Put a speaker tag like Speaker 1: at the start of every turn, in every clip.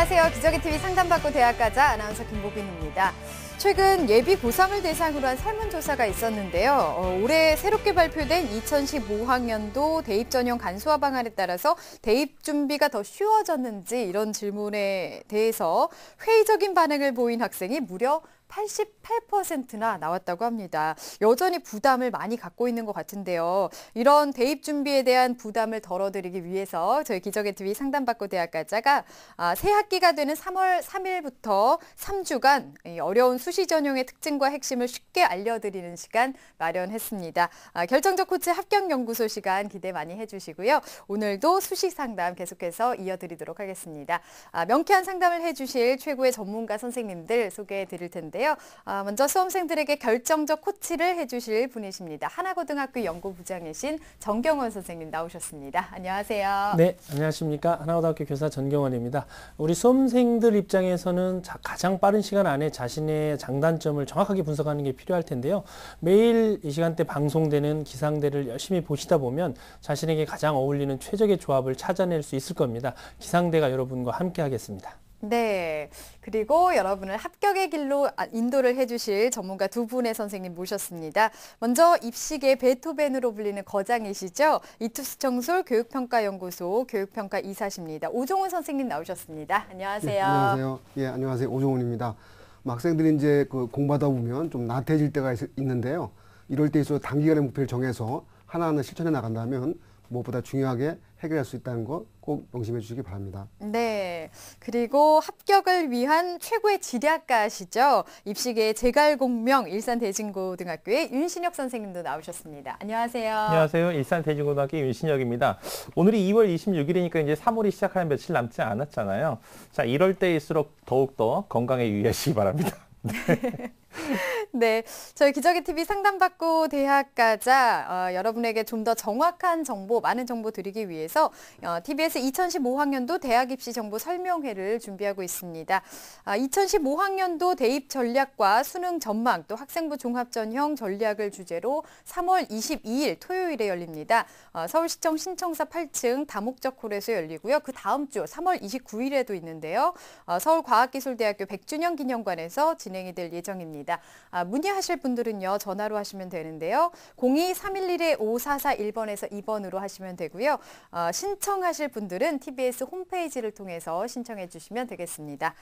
Speaker 1: 안녕하세요. 기저귀TV 상담받고 대학 가자 아나운서 김보빈입니다. 최근 예비 고3을 대상으로 한 설문조사가 있었는데요. 올해 새롭게 발표된 2015학년도 대입 전형 간소화 방안에 따라서 대입 준비가 더 쉬워졌는지 이런 질문에 대해서 회의적인 반응을 보인 학생이 무려 88%나 나왔다고 합니다. 여전히 부담을 많이 갖고 있는 것 같은데요. 이런 대입 준비에 대한 부담을 덜어드리기 위해서 저희 기저귀TV 상담받고 대학 가자가 새 학기가 되는 3월 3일부터 3주간 어려운 수시 전형의 특징과 핵심을 쉽게 알려드리는 시간 마련했습니다. 결정적 코치 합격연구소 시간 기대 많이 해주시고요. 오늘도 수시 상담 계속해서 이어드리도록 하겠습니다. 명쾌한 상담을 해주실 최고의 전문가 선생님들 소개해드릴 텐데요. 먼저 수험생들에게 결정적 코치를 해주실 분이십니다. 하나고등학교 연구부장이신 정경원 선생님 나오셨습니다. 안녕하세요.
Speaker 2: 네, 안녕하십니까. 하나고등학교 교사 전경원입니다. 우리 수험생들 입장에서는 가장 빠른 시간 안에 자신의 장단점을 정확하게 분석하는 게 필요할 텐데요. 매일 이 시간대 방송되는 기상대를 열심히 보시다 보면 자신에게 가장 어울리는 최적의 조합을 찾아낼 수 있을 겁니다. 기상대가 여러분과 함께 하겠습니다.
Speaker 1: 네, 그리고 여러분을 합격의 길로 인도를 해주실 전문가 두 분의 선생님 모셨습니다. 먼저 입시계 베토벤으로 불리는 거장이시죠. 이투스청술 교육평가연구소 교육평가 이사십니다. 오종훈 선생님 나오셨습니다. 안녕하세요.
Speaker 3: 네, 안녕하세요. 예, 안녕하세요. 오종훈입니다. 학생들이 이제 공부하다 보면 좀 나태해질 때가 있는데요. 이럴 때 있어서 단기간의 목표를 정해서 하나하나 실천해 나간다면 무엇보다 중요하게 해결할 수 있다는 거 꼭 명심해 주시기 바랍니다.
Speaker 1: 네, 그리고 합격을 위한 최고의 지략가시죠. 입시계의 제갈공명 일산대진고등학교의 윤신혁 선생님도 나오셨습니다. 안녕하세요.
Speaker 4: 안녕하세요. 일산대진고등학교 윤신혁입니다. 오늘이 2월 26일이니까 이제 3월이 시작하는 며칠 남지 않았잖아요. 자, 이럴 때일수록 더욱더 건강에 유의하시기 바랍니다. 네.
Speaker 1: 네, 저희 기저귀TV 상담받고 대학 가자 여러분에게 좀 더 정확한 정보, 많은 정보 드리기 위해서 TBS 2015학년도 대학 입시 정보 설명회를 준비하고 있습니다. 2015학년도 대입 전략과 수능 전망, 또 학생부 종합전형 전략을 주제로 3월 22일 토요일에 열립니다. 서울시청 신청사 8층 다목적 홀에서 열리고요. 그 다음 주 3월 29일에도 있는데요. 서울과학기술대학교 100주년 기념관에서 진행이 될 예정입니다. 문의하실 분들은요, 전화로 하시면 되는데요. 02-311-5441번에서 2번으로 하시면 되고요. 신청하실 분들은 TBS 홈페이지를 통해서 신청해 주시면 되겠습니다.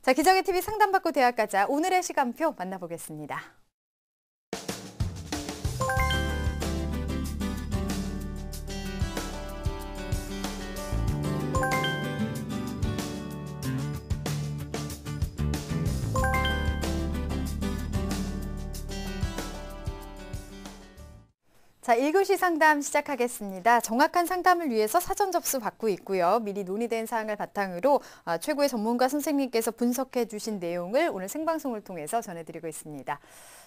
Speaker 1: 자, 기저귀TV 상담받고 대학 가자. 오늘의 시간표 만나보겠습니다. 자, 1교시 상담 시작하겠습니다. 정확한 상담을 위해서 사전 접수 받고 있고요. 미리 논의된 사항을 바탕으로 최고의 전문가 선생님께서 분석해 주신 내용을 오늘 생방송을 통해서 전해드리고 있습니다.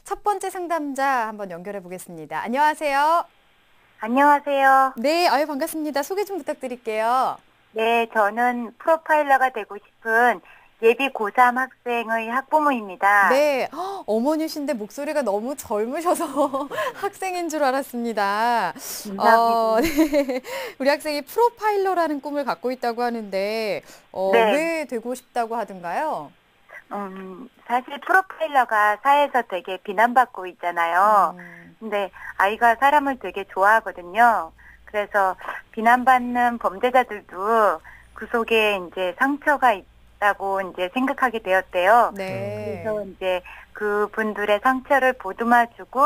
Speaker 1: 첫 번째 상담자 한번 연결해 보겠습니다. 안녕하세요.
Speaker 5: 안녕하세요.
Speaker 1: 네, 반갑습니다. 소개 좀 부탁드릴게요.
Speaker 5: 네, 저는 프로파일러가 되고 싶은 예비 고3 학생의 학부모입니다.
Speaker 1: 네, 어머니신데 목소리가 너무 젊으셔서 학생인 줄 알았습니다.
Speaker 5: 감사합니다.
Speaker 1: 네. 우리 학생이 프로파일러라는 꿈을 갖고 있다고 하는데
Speaker 5: 네.
Speaker 1: 왜 되고 싶다고 하던가요?
Speaker 5: 사실 프로파일러가 사회에서 되게 비난받고 있잖아요. 근데 아이가 사람을 되게 좋아하거든요. 그래서 비난받는 범죄자들도 그 속에 이제 상처가 있다고 이제 생각하게 되었대요.
Speaker 1: 네.
Speaker 5: 그래서 이제 그분들의 상처를 보듬어주고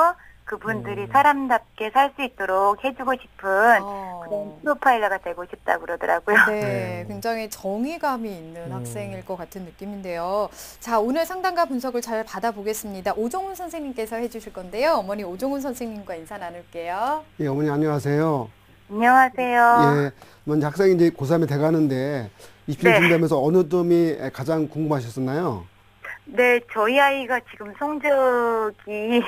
Speaker 5: 그분들이 사람답게 살 수 있도록 해주고 싶은 그런 프로파일러가 되고 싶다고 그러더라고요.
Speaker 1: 네, 굉장히 정의감이 있는 학생일 것 같은 느낌인데요. 자, 오늘 상담과 분석을 잘 받아보겠습니다. 오종훈 선생님께서 해주실 건데요. 어머니 오종훈 선생님과 인사 나눌게요.
Speaker 3: 예, 어머니 안녕하세요.
Speaker 5: 안녕하세요.
Speaker 3: 예, 먼저 학생이 이제 고3에 돼가는데 입시를 준비하면서 어느 점이 가장 궁금하셨었나요?
Speaker 5: 네, 저희 아이가 지금 성적이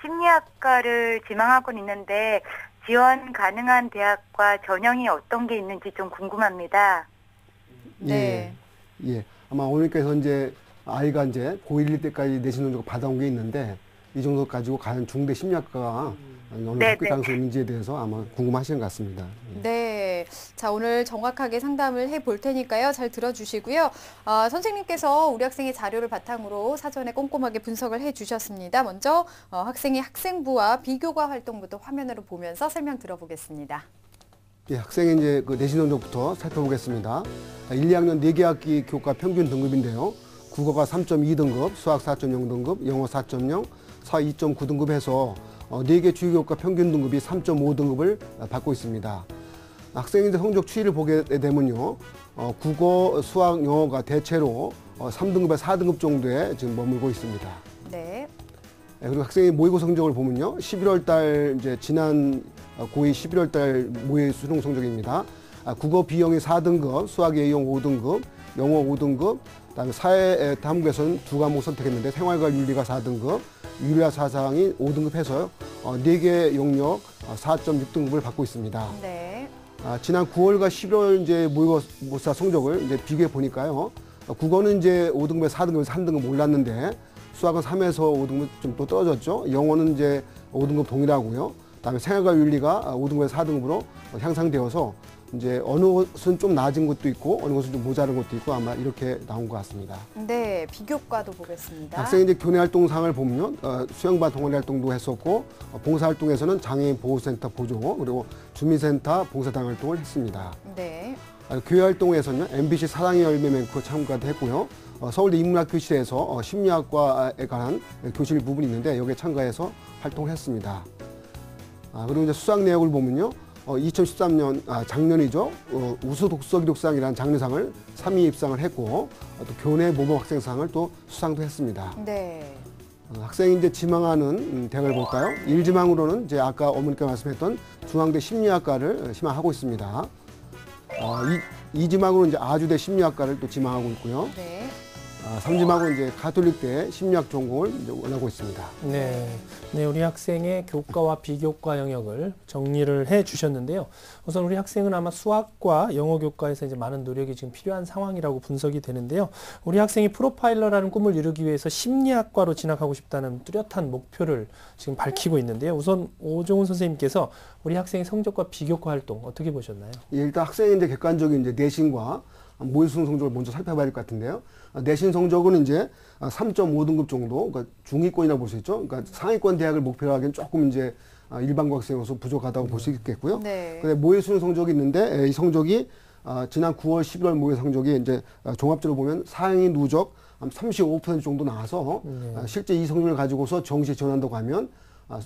Speaker 5: 심리학과를 지망하고 있는데 지원 가능한 대학과 전형이 어떤 게 있는지 좀 궁금합니다.
Speaker 1: 네.
Speaker 3: 예. 아마 어머니께서 이제 아이가 이제 고1 때까지 내신 성적을 받아온 게 있는데 이 정도 가지고 과연 중대 심리학과가 어느 정도
Speaker 5: 네,
Speaker 3: 합격
Speaker 5: 네.
Speaker 3: 가능성이 있는지에 대해서 아마 궁금하시는 것 같습니다.
Speaker 1: 네. 자, 오늘 정확하게 상담을 해볼 테니까요. 잘 들어주시고요. 선생님께서 우리 학생의 자료를 바탕으로 사전에 꼼꼼하게 분석을 해주셨습니다. 먼저 학생의 학생부와 비교과 활동부터 화면으로 보면서 설명 들어보겠습니다.
Speaker 3: 예, 학생의 이제 그 내신 성적부터 살펴보겠습니다. 1, 2학년 4개 학기 교과 평균 등급인데요. 국어가 3.2등급, 수학 4.0등급, 영어 4.0, 사회 2.9등급 해서 4개 주요 교과 평균 등급이 3.5등급을 받고 있습니다. 학생인데 성적 추이를 보게 되면요. 국어, 수학, 영어가 대체로 3등급에서 4등급 정도에 지금 머물고 있습니다.
Speaker 1: 네.
Speaker 3: 그리고 학생의 모의고 성적을 보면요. 11월 달 이제 지난 고2 11월 달 모의 수능 성적입니다. 국어 B형이 4등급, 수학 A형 5등급, 영어 5등급, 그다음에 사회 탐구에서는 2과목 선택했는데 생활과 윤리가 4등급, 유리와 사상이 5등급 해서요. 4개 영역 4.6등급을 받고 있습니다.
Speaker 1: 네.
Speaker 3: 지난 9월과 11월 이제 모의고사 성적을 이제 비교해 보니까요. 국어는 이제 5등급에서 4등급에서 3등급 올랐는데 수학은 3에서 5등급 좀 또 떨어졌죠. 영어는 이제 5등급 동일하고요. 그다음에 생활과 윤리가 5등급에서 4등급으로 향상되어서 이제 어느 것은 좀 낮은 것도 있고 어느 것은 좀 모자른 것도 있고 아마 이렇게 나온 것 같습니다.
Speaker 1: 네, 비교과도 보겠습니다.
Speaker 3: 학생이 이제 교내 활동상을 보면 수영반 동아리 활동도 했었고 봉사 활동에서는 장애인 보호센터 보조 그리고 주민센터 봉사단 활동을 했습니다.
Speaker 1: 네.
Speaker 3: 교회 활동에서는 MBC 사랑의 열매 맹크 참가도 했고요. 서울대 인문학 교실에서 심리학과에 관한 교실 부분이 있는데 여기에 참가해서 활동을 했습니다. 그리고 이제 수상 내역을 보면요. 2013년 작년이죠. 우수 독서 기록상이라는 장려상을 3위 입상을 했고 또 교내 모범 학생상을 또 수상도 했습니다.
Speaker 1: 네.
Speaker 3: 학생이 이제 지망하는 대학을 볼까요? 1지망으로는 이제 아까 어머니께 말씀했던 중앙대 심리학과를 희망하고 있습니다. 2지망으로 이제 아주대 심리학과를 또 지망하고 있고요.
Speaker 1: 네.
Speaker 3: 3지망으로 이제 가톨릭대 심리학 전공을 이제 원하고 있습니다.
Speaker 2: 네. 네, 우리 학생의 교과와 비교과 영역을 정리를 해 주셨는데요. 우선 우리 학생은 아마 수학과 영어 교과에서 이제 많은 노력이 지금 필요한 상황이라고 분석이 되는데요. 우리 학생이 프로파일러라는 꿈을 이루기 위해서 심리학과로 진학하고 싶다는 뚜렷한 목표를 지금 밝히고 있는데요. 우선 오종훈 선생님께서 우리 학생의 성적과 비교과 활동 어떻게 보셨나요?
Speaker 3: 예, 일단 학생의 이제 객관적인 이제 내신과 모의수능 성적을 먼저 살펴봐야 될 것 같은데요. 내신 성적은 이제 3.5등급 정도, 그러니까 중위권이라고 볼 수 있죠. 그러니까 상위권 대학을 목표로 하기엔 조금 이제 일반고 학생으로서 부족하다고 볼 수 있겠고요.
Speaker 1: 네.
Speaker 3: 근데 모의수능 성적이 있는데 이 성적이 지난 9월, 11월 모의 성적이 이제 종합적으로 보면 상위 누적 35% 정도 나와서 실제 이 성적을 가지고서 정시 지원한다고 하면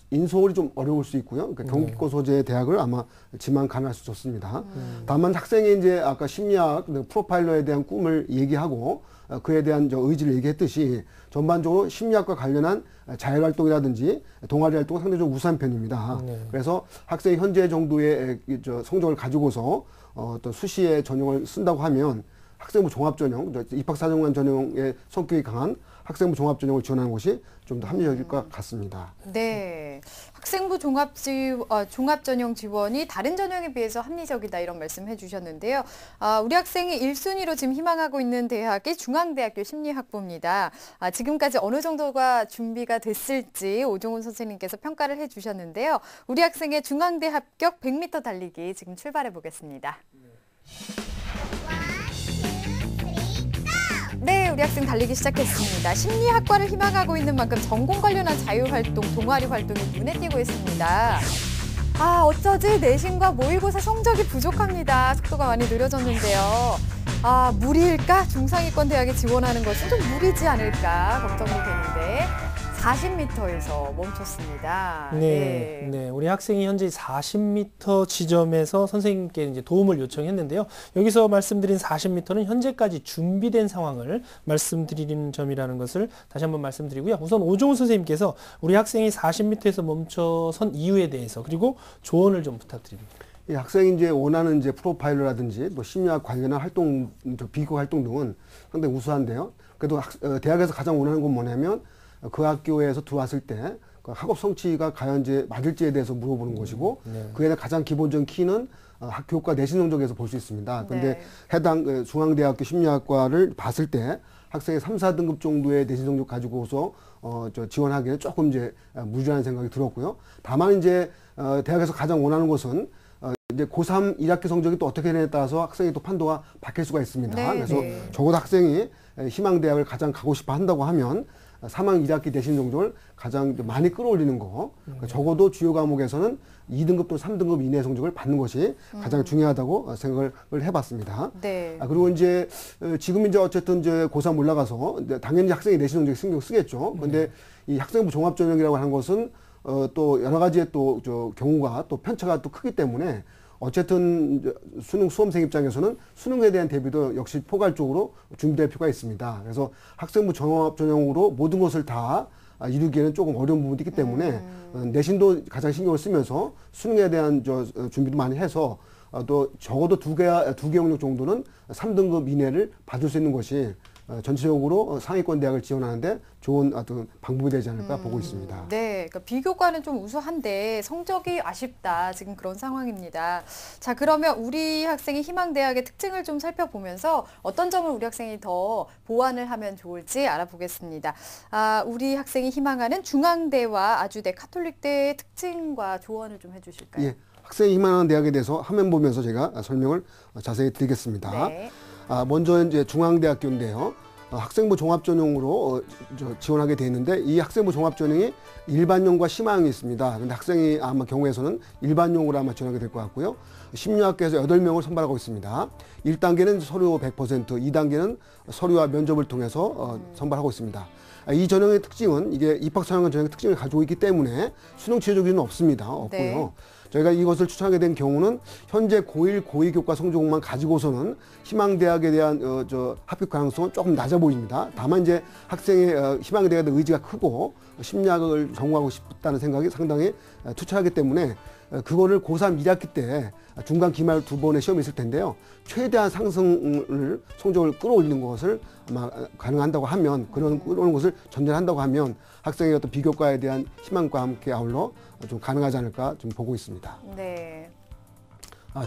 Speaker 3: 인서울이 좀 어려울 수 있고요. 그러니까 경기권 소재의 대학을 아마 지망 가능할 수 좋습니다. 다만 학생이 이제 아까 심리학 프로파일러에 대한 꿈을 얘기하고 그에 대한 의지를 얘기했듯이 전반적으로 심리학과 관련한 자율활동이라든지 동아리 활동은 상대적으로 우수한 편입니다. 그래서 학생이 현재 정도의 성적을 가지고서 어떤 수시에 전형을 쓴다고 하면 학생부 종합전형, 입학사정관 전형의 성격이 강한 학생부 종합전형을 지원하는 것이 좀 더 합리적일 것 같습니다.
Speaker 1: 네. 학생부 종합전형 지원이 다른 전형에 비해서 합리적이다 이런 말씀 해주셨는데요. 우리 학생이 1순위로 지금 희망하고 있는 대학이 중앙대학교 심리학부입니다. 지금까지 어느 정도가 준비가 됐을지 오종훈 선생님께서 평가를 해주셨는데요. 우리 학생의 중앙대 합격 100m 달리기 지금 출발해 보겠습니다. 네, 우리 학생 달리기 시작했습니다. 심리학과를 희망하고 있는 만큼 전공 관련한 자유활동, 동아리 활동이 눈에 띄고 있습니다. 어쩌지 내신과 모의고사 성적이 부족합니다. 속도가 많이 느려졌는데요. 무리일까? 중상위권 대학에 지원하는 것은 좀 무리지 않을까 걱정이 되는데 40m에서 멈췄습니다.
Speaker 2: 네. 우리 학생이 현재 40m 지점에서 선생님께 이제 도움을 요청했는데요. 여기서 말씀드린 40m는 현재까지 준비된 상황을 말씀드리는 점이라는 것을 다시 한번 말씀드리고요. 우선 오종훈 선생님께서 우리 학생이 40m에서 멈춰선 이유에 대해서 그리고 조언을 좀 부탁드립니다.
Speaker 3: 이 학생이 이제 원하는 이제 프로파일러라든지 또 심리학 관련한 활동, 비교 활동 등은 상당히 우수한데요. 그래도 대학에서 가장 원하는 건 뭐냐면 그 학교에서 들어왔을 때 그 학업 성취가 과연 이제 맞을지에 대해서 물어보는 것이고 그에 대한 가장 기본적인 키는 교과 내신 성적에서 볼 수 있습니다. 그런데 해당 중앙대학교 심리학과를 봤을 때 학생이 3, 4등급 정도의 내신 성적 가지고서 지원하기에는 조금 이제 무리라는 생각이 들었고요. 다만 이제 대학에서 가장 원하는 것은 이제 고3 1학기 성적이 또 어떻게 되냐에 따라서 학생이 또 판도가 바뀔 수가 있습니다.
Speaker 1: 네,
Speaker 3: 그래서
Speaker 1: 네.
Speaker 3: 적어도 학생이 희망 대학을 가장 가고 싶어 한다고 하면 3학년 1학기 내신 성적을 가장 많이 끌어올리는 거, 그러니까 적어도 주요 과목에서는 2등급 또는 3등급 이내 성적을 받는 것이 가장 중요하다고 생각을 해봤습니다.
Speaker 1: 네.
Speaker 3: 그리고 이제 지금 이제 어쨌든 이제 고3 올라가서 이제 당연히 학생이 내신 성적에 신경 쓰겠죠. 근데 이 학생부 종합전형이라고 하는 것은 또 여러 가지의 또 경우가 또 편차가 또 크기 때문에 어쨌든 수능 수험생 입장에서는 수능에 대한 대비도 역시 포괄적으로 준비될 필요가 있습니다. 그래서 학생부 종합 전형으로 모든 것을 다 이루기에는 조금 어려운 부분이 있기 때문에 내신도 가장 신경을 쓰면서 수능에 대한 준비도 많이 해서 또 적어도 두 개 영역 정도는 3등급 이내를 받을 수 있는 것이 전체적으로 상위권 대학을 지원하는데 좋은 어떤 방법이 되지 않을까 보고 있습니다.
Speaker 1: 네, 그러니까 비교과는 좀 우수한데 성적이 아쉽다. 지금 그런 상황입니다. 자, 그러면 우리 학생이 희망대학의 특징을 좀 살펴보면서 어떤 점을 우리 학생이 더 보완을 하면 좋을지 알아보겠습니다. 우리 학생이 희망하는 중앙대와 아주대, 카톨릭대의 특징과 조언을 좀 해주실까요?
Speaker 3: 예, 학생이 희망하는 대학에 대해서 화면 보면서 제가 설명을 자세히 드리겠습니다.
Speaker 1: 네.
Speaker 3: 먼저 이제 중앙대학교인데요. 학생부 종합전형으로 지원하게 돼 있는데 이 학생부 종합전형이 일반용과 심화용이 있습니다. 근데 학생이 아마 경우에서는 일반용으로 아마 지원하게 될 것 같고요. 심리학교에서 8명을 선발하고 있습니다. 1단계는 서류 100%, 2단계는 서류와 면접을 통해서 선발하고 있습니다. 이 전형의 특징은 이게 입학사항 전형의 특징을 가지고 있기 때문에 수능 취재 기준은 없습니다. 없고요.
Speaker 1: 네.
Speaker 3: 저희가 이것을 추천하게 된 경우는 현재 고1, 고2 교과 성적만 가지고서는 희망대학에 대한 합격 가능성은 조금 낮아 보입니다. 다만 이제 학생의 희망대학에 대한 의지가 크고 심리학을 전공하고 싶다는 생각이 상당히 투철하기 때문에 그거를 고3 1학기 때 중간 기말 2번의 시험이 있을 텐데요. 최대한 상승을 성적을 끌어올리는 것을 아마 가능한다고 하면 그런 끌어오는 것을 전제한다고 하면 학생의 어떤 비교과에 대한 희망과 함께 아울러 좀 가능하지 않을까 좀 보고 있습니다.
Speaker 1: 네.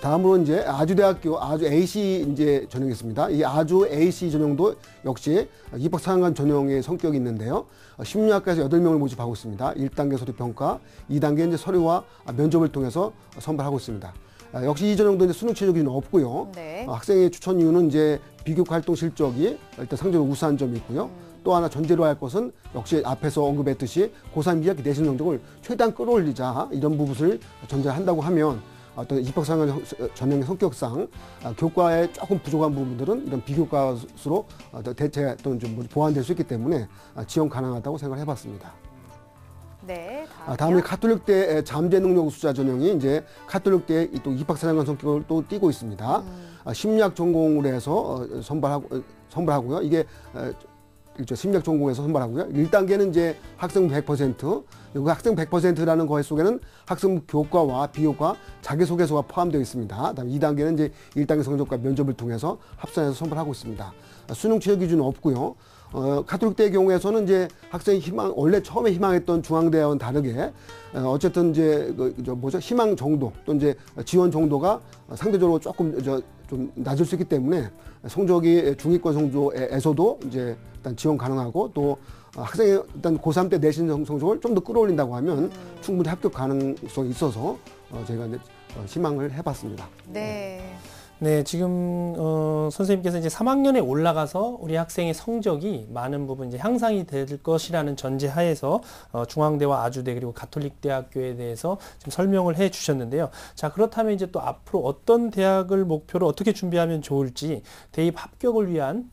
Speaker 3: 다음으로 이제 아주대학교 아주 AC 이제 전형이 있습니다. 이 아주 AC 전형도 역시 입학사항관 전형의 성격이 있는데요. 심리학과에서 8명을 모집하고 있습니다. 1단계 서류평가, 2단계 이제 서류와 면접을 통해서 선발하고 있습니다. 역시 이 전형도 이제 수능 최저 기준은 없고요.
Speaker 1: 네.
Speaker 3: 학생의 추천 이유는 이제 비교과 활동 실적이 일단 상대적으로 우수한 점이 있고요. 또 하나 전제로 할 것은 역시 앞에서 언급했듯이 고3 2학기 내신 성적을 최대한 끌어올리자 이런 부분을 전제한다고 하면 어떤 입학사항 전형의 성격상 교과에 조금 부족한 부분들은 이런 비교과수로 대체 또는 좀 보완될 수 있기 때문에 지원 가능하다고 생각을 해봤습니다.
Speaker 1: 네.
Speaker 3: 다음에 카톨릭대 잠재 능력 우수자 전형이 이제 카톨릭대 또 입학사항관 성격을 또 띠고 있습니다. 심리학 전공으로 해서 선발하고요. 이게 심리학 전공에서 선발하고요. 1단계는 이제 학생부 100%, 그 학생부 100%라는 거 속에는 학생부 교과와 비교과 자기소개서가 포함되어 있습니다. 다음 2단계는 이제 1단계 성적과 면접을 통해서 합산해서 선발하고 있습니다. 수능 취업 기준은 없고요. 카톨릭대의 경우에서는 이제 학생이 원래 처음에 희망했던 중앙대와는 다르게 어쨌든 이제 희망 정도 또 이제 지원 정도가 상대적으로 조금 좀 낮을 수 있기 때문에 성적이 중위권 성적에서도 이제 일단 지원 가능하고 또 학생이 일단 고3 때 내신 성적을 좀 더 끌어올린다고 하면 충분히 합격 가능성이 있어서 저희가 이제 희망을 해봤습니다.
Speaker 1: 네.
Speaker 2: 네, 지금 선생님께서 이제 3학년에 올라가서 우리 학생의 성적이 많은 부분 이제 향상이 될 것이라는 전제하에서 중앙대와 아주대 그리고 가톨릭대학교에 대해서 지금 설명을 해 주셨는데요. 자, 그렇다면 이제 또 앞으로 어떤 대학을 목표로 어떻게 준비하면 좋을지 대입 합격을 위한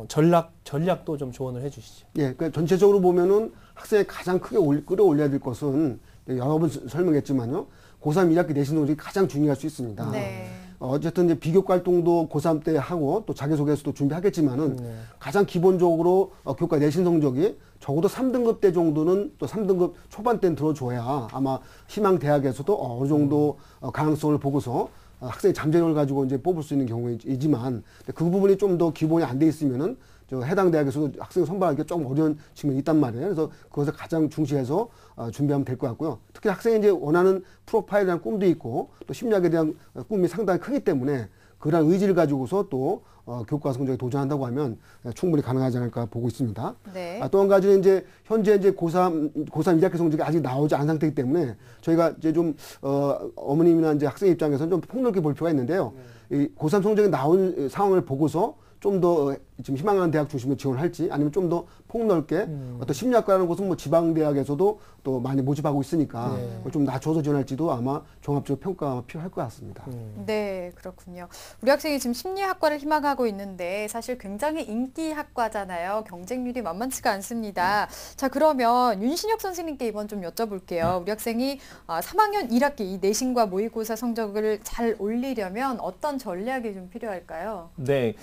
Speaker 2: 전략도 좀 조언을 해 주시죠.
Speaker 3: 예, 그러니까 전체적으로 보면은 학생이 가장 크게 끌어올려야 될 것은 여러 번 설명했지만요. 고3 1학기 내신 성적이 가장 중요할 수 있습니다.
Speaker 1: 네.
Speaker 3: 어쨌든 이제 비교과 활동도 고3 때 하고 또 자기소개서도 준비하겠지만은 가장 기본적으로 교과 내신 성적이 적어도 3등급 때 정도는 또 3등급 초반 때는 들어줘야 아마 희망 대학에서도 어느 정도 가능성을 보고서 학생의 잠재력을 가지고 이제 뽑을 수 있는 경우이지만 그 부분이 좀 더 기본이 안 돼 있으면은 해당 대학에서도 학생을 선발하기가 조금 어려운 측면이 있단 말이에요. 그래서 그것을 가장 중시해서 준비하면 될 것 같고요. 특히 학생이 이제 원하는 프로파일이라는 꿈도 있고 또 심리학에 대한 꿈이 상당히 크기 때문에 그런 의지를 가지고서 또 교과 성적에 도전한다고 하면 충분히 가능하지 않을까 보고 있습니다.
Speaker 1: 네.
Speaker 3: 또 한 가지는 이제 현재 이제 고3 2학기 성적이 아직 나오지 않은 상태이기 때문에 저희가 이제 좀 어머님이나 이제 학생 입장에서는 좀 폭넓게 볼 필요가 있는데요. 이 고3 성적이 나온 상황을 보고서 좀 더 지금 희망하는 대학 중심으로 지원할지 아니면 좀 더 폭넓게 어떤 심리학과라는 곳은 뭐 지방대학에서도 또 많이 모집하고 있으니까 그걸 좀 낮춰서 지원할지도 아마 종합적 평가가 필요할 것 같습니다.
Speaker 1: 네, 그렇군요. 우리 학생이 지금 심리학과를 희망하고 있는데 사실 굉장히 인기 학과잖아요. 경쟁률이 만만치가 않습니다. 자, 그러면 윤신혁 선생님께 이번 좀 여쭤볼게요. 우리 학생이 3학년 1학기 이 내신과 모의고사 성적을 잘 올리려면 어떤 전략이 좀 필요할까요?
Speaker 4: 네.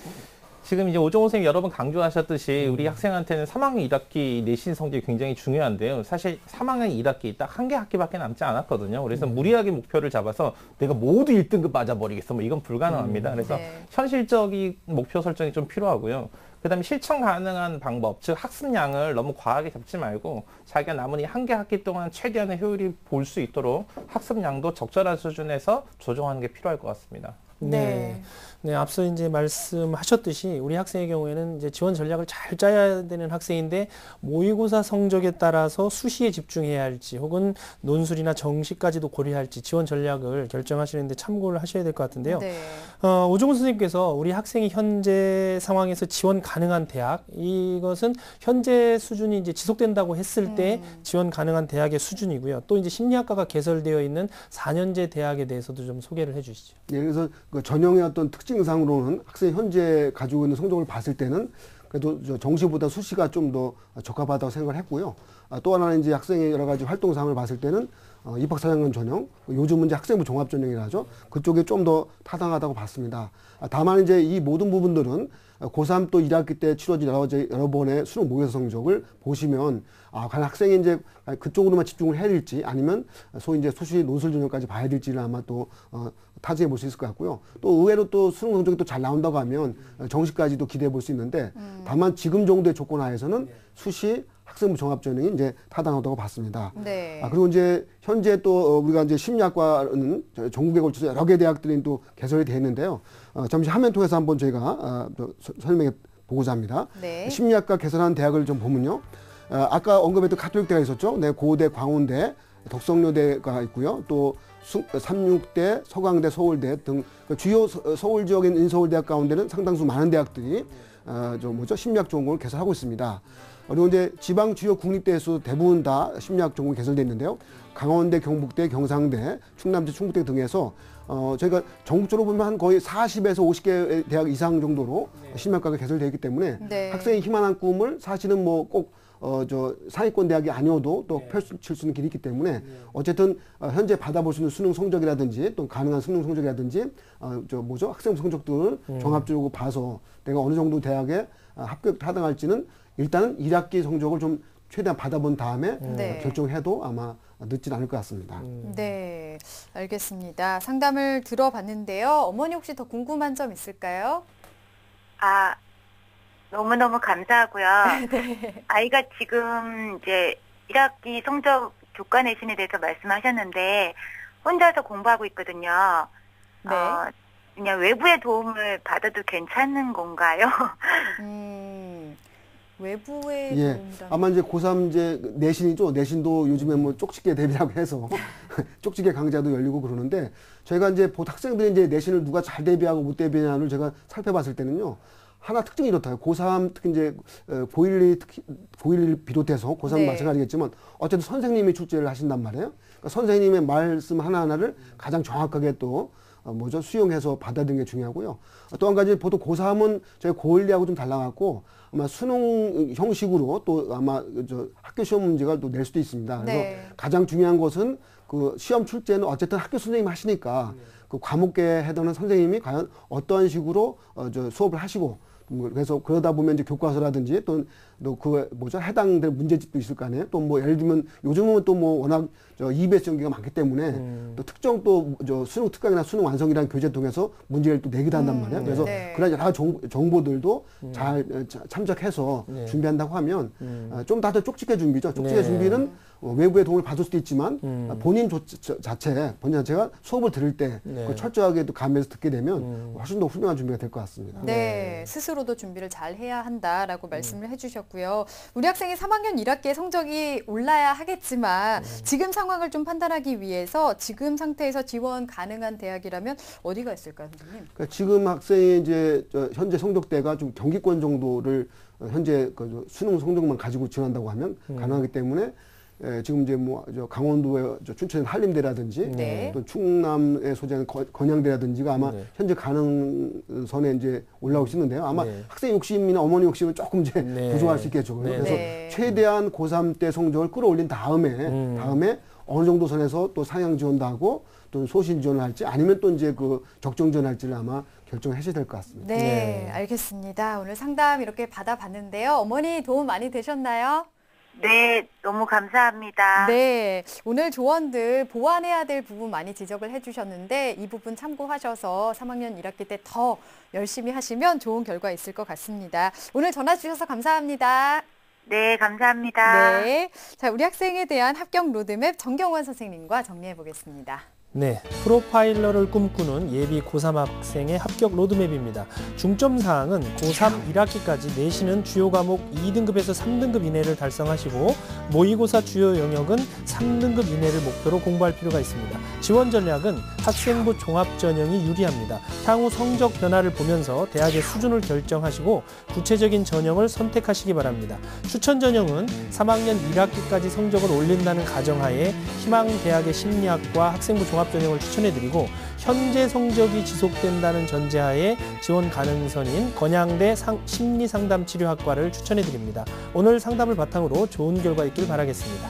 Speaker 4: 지금 이제 오종호 선생님 여러 번 강조하셨듯이 우리 학생한테는 3학년 1학기 내신 성적이 굉장히 중요한데요. 사실 3학년 1학기 딱 한 개 학기밖에 남지 않았거든요. 그래서 무리하게 목표를 잡아서 내가 모두 1등급 맞아버리겠어. 뭐 이건 불가능합니다. 그래서
Speaker 1: 네.
Speaker 4: 현실적인 목표 설정이 좀 필요하고요. 그다음에 실천 가능한 방법, 즉 학습량을 너무 과하게 잡지 말고 자기가 남은 이 한 개 학기 동안 최대한의 효율이 볼 수 있도록 학습량도 적절한 수준에서 조정하는 게 필요할 것 같습니다.
Speaker 1: 네.
Speaker 2: 네, 앞서 이제 말씀하셨듯이 우리 학생의 경우에는 이제 지원 전략을 잘 짜야 되는 학생인데 모의고사 성적에 따라서 수시에 집중해야 할지 혹은 논술이나 정시까지도 고려해야 할지 지원 전략을 결정하시는데 참고를 하셔야 될 것 같은데요.
Speaker 1: 네.
Speaker 2: 오종훈 선생님께서 우리 학생이 현재 상황에서 지원 가능한 대학, 이것은 현재 수준이 이제 지속된다고 했을 때 지원 가능한 대학의 수준이고요. 또 이제 심리학과가 개설되어 있는 4년제 대학에 대해서도 좀 소개를 해 주시죠.
Speaker 3: 예, 그래서 그 전형의 어떤 특징상으로는 학생이 현재 가지고 있는 성적을 봤을 때는 그래도 정시보다 수시가 좀 더 적합하다고 생각을 했고요. 또 하나는 이제 학생의 여러 가지 활동상을 봤을 때는 입학 4학년 전형, 요즘은 이제 학생부 종합 전형이라 하죠. 그쪽에 좀 더 타당하다고 봤습니다. 다만 이제 이 모든 부분들은 고3 또 1학기 때 치러진 여러 번의 수능 모의고사 성적을 보시면 과연 학생이 이제 그쪽으로만 집중을 해야 될지 아니면 소위 이제 수시 논술 전형까지 봐야 될지를 아마 또 타지해 볼 수 있을 것 같고요. 또 의외로 또 수능 성적이 또 잘 나온다고 하면 정시까지도 기대해 볼 수 있는데 다만 지금 정도의 조건 하에서는 수시 학생부 종합 전형이 이제 타당하다고 봤습니다.
Speaker 1: 네.
Speaker 3: 그리고 이제 현재 또 우리가 이제 심리학과는 전국에 걸쳐서 여러 개 대학들이 또 개설이 되어 있는데요. 잠시 화면 통해서 한번 저희가 설명해 보고자 합니다.
Speaker 1: 네.
Speaker 3: 심리학과 개설한 대학을 좀 보면요. 아까 언급했던 가톨릭대가 있었죠. 네, 고대, 광운대, 덕성여대가 있고요. 또 삼육대, 서강대, 서울대 등 주요 서울 지역인 인서울대학 가운데는 상당수 많은 대학들이 심리학 전공을 개설하고 있습니다. 그리고 이제 지방 주요 국립대에서 대부분 다 심리학 전공이 개설되어 있는데요. 강원대, 경북대, 경상대, 충남대, 충북대 등에서 저희가 전국적으로 보면 한 거의 40에서 50개 대학 이상 정도로 심리학과가 개설되어 있기 때문에
Speaker 1: 네.
Speaker 3: 학생이 희망한 꿈을 사실은 뭐 꼭 상위권 대학이 아니어도 또 펼칠 수 있는 길이 있기 때문에 어쨌든 현재 받아볼 수 있는 수능 성적이라든지 또 가능한 수능 성적이라든지 학생 성적들을 종합적으로 봐서 내가 어느 정도 대학에 합격 타당할지는 일단은 1학기 성적을 좀 최대한 받아본 다음에
Speaker 1: 네.
Speaker 3: 결정해도 아마 늦진 않을 것 같습니다.
Speaker 1: 네, 알겠습니다. 상담을 들어봤는데요. 어머니 혹시 더 궁금한 점 있을까요?
Speaker 5: 너무너무 감사하고요.
Speaker 1: 네.
Speaker 5: 아이가 지금 이제 1학기 성적 교과 내신에 대해서 말씀하셨는데 혼자서 공부하고 있거든요.
Speaker 1: 네.
Speaker 5: 그냥 외부의 도움을 받아도 괜찮은 건가요?
Speaker 1: 외부의
Speaker 3: 예,
Speaker 1: 도움이라는
Speaker 3: 아마 이제 고3 이제 내신이죠. 내신도 요즘에 뭐 쪽집게 대비라고 해서 쪽집게 강좌도 열리고 그러는데 저희가 이제 학생들이 이제 내신을 누가 잘 대비하고 못 대비하냐를 제가 살펴봤을 때는요. 하나 특징이 이렇다. 고3 특히 이제 고1 비롯해서 고3
Speaker 1: 네.
Speaker 3: 마찬가지겠지만 어쨌든 선생님이 출제를 하신단 말이에요. 그러니까 선생님의 말씀 하나하나를 가장 정확하게 또 수용해서 받아들이는 게 중요하고요. 또 한 가지 보통 고3은 저희 고1하고 좀 달라갖고 아마 수능 형식으로 또 아마 학교 시험 문제가 또 낼 수도 있습니다. 그래서
Speaker 1: 네.
Speaker 3: 가장 중요한 것은 그 시험 출제는 어쨌든 학교 선생님이 하시니까 그 과목에 해당하는 선생님이 과연 어떠한 식으로 수업을 하시고 그래서 그러다 보면 이제 교과서라든지 또 해당될 문제집도 있을 거 아니에요. 또 뭐 예를 들면 요즘은 또 뭐 워낙 EBS 전기가 많기 때문에 또 특정 또 수능 특강이나 수능 완성이라는 교재 통해서 문제를 또 내기도 한단 말이에요. 그래서
Speaker 1: 네.
Speaker 3: 그런 여러 정보들도 잘 참작해서 준비한다고 하면 좀 다들 쪽집게 준비죠. 쪽집게 준비는 외부의 도움을 받을 수도 있지만 본인 자체가 수업을 들을 때 그 철저하게 또 감에서 듣게 되면 훨씬 더 훌륭한 준비가 될 것 같습니다.
Speaker 1: 네, 스스로도 준비를 잘 해야 한다라고 말씀을 해주셨고요. 우리 학생이 3학년 1학기에 성적이 올라야 하겠지만 지금 상황을 좀 판단하기 위해서 지금 상태에서 지원 가능한 대학이라면 어디가 있을까요, 선생님?
Speaker 3: 그러니까 지금 학생이 이제 현재 성적대가 좀 경기권 정도를 현재 그 수능 성적만 가지고 지원한다고 하면 가능하기 때문에 지금 이제 뭐 강원도의 춘천 한림대라든지 또 충남에 소재하는 건양대라든지가 아마 현재 가능선에 이제 올라오고 있는데요. 아마 학생 욕심이나 어머니 욕심은 조금 이제 부족할 수 있겠죠. 그래서 최대한 고3 때 성적을 끌어올린 다음에 어느 정도 선에서 또 상향 지원도 하고 또 소신 지원을 할지 아니면 또 이제 그 적정 지원할지를 아마 결정하셔야 될 것 같습니다.
Speaker 1: 네, 알겠습니다. 오늘 상담 이렇게 받아봤는데요. 어머니 도움 많이 되셨나요?
Speaker 5: 네, 너무 감사합니다.
Speaker 1: 네, 오늘 조언들 보완해야 될 부분 많이 지적을 해주셨는데 이 부분 참고하셔서 3학년 1학기 때 더 열심히 하시면 좋은 결과 있을 것 같습니다. 오늘 전화 주셔서 감사합니다.
Speaker 5: 네, 감사합니다.
Speaker 1: 네, 자 우리 학생에 대한 합격 로드맵 정경원 선생님과 정리해 보겠습니다.
Speaker 2: 네, 프로파일러를 꿈꾸는 예비 고3 학생의 합격 로드맵입니다. 중점 사항은 고3 1학기까지 내신은 주요 과목 2등급에서 3등급 이내를 달성하시고 모의고사 주요 영역은 3등급 이내를 목표로 공부할 필요가 있습니다. 지원 전략은 학생부 종합 전형이 유리합니다. 향후 성적 변화를 보면서 대학의 수준을 결정하시고 구체적인 전형을 선택하시기 바랍니다. 추천 전형은 3학년 1학기까지 성적을 올린다는 가정하에 희망대학의 심리학과 학생부 종합 전형을 추천해드리고 현재 성적이 지속된다는 전제하에 지원 가능선인 건양대 심리상담치료학과를 추천해드립니다. 오늘 상담을 바탕으로 좋은 결과 있길 바라겠습니다.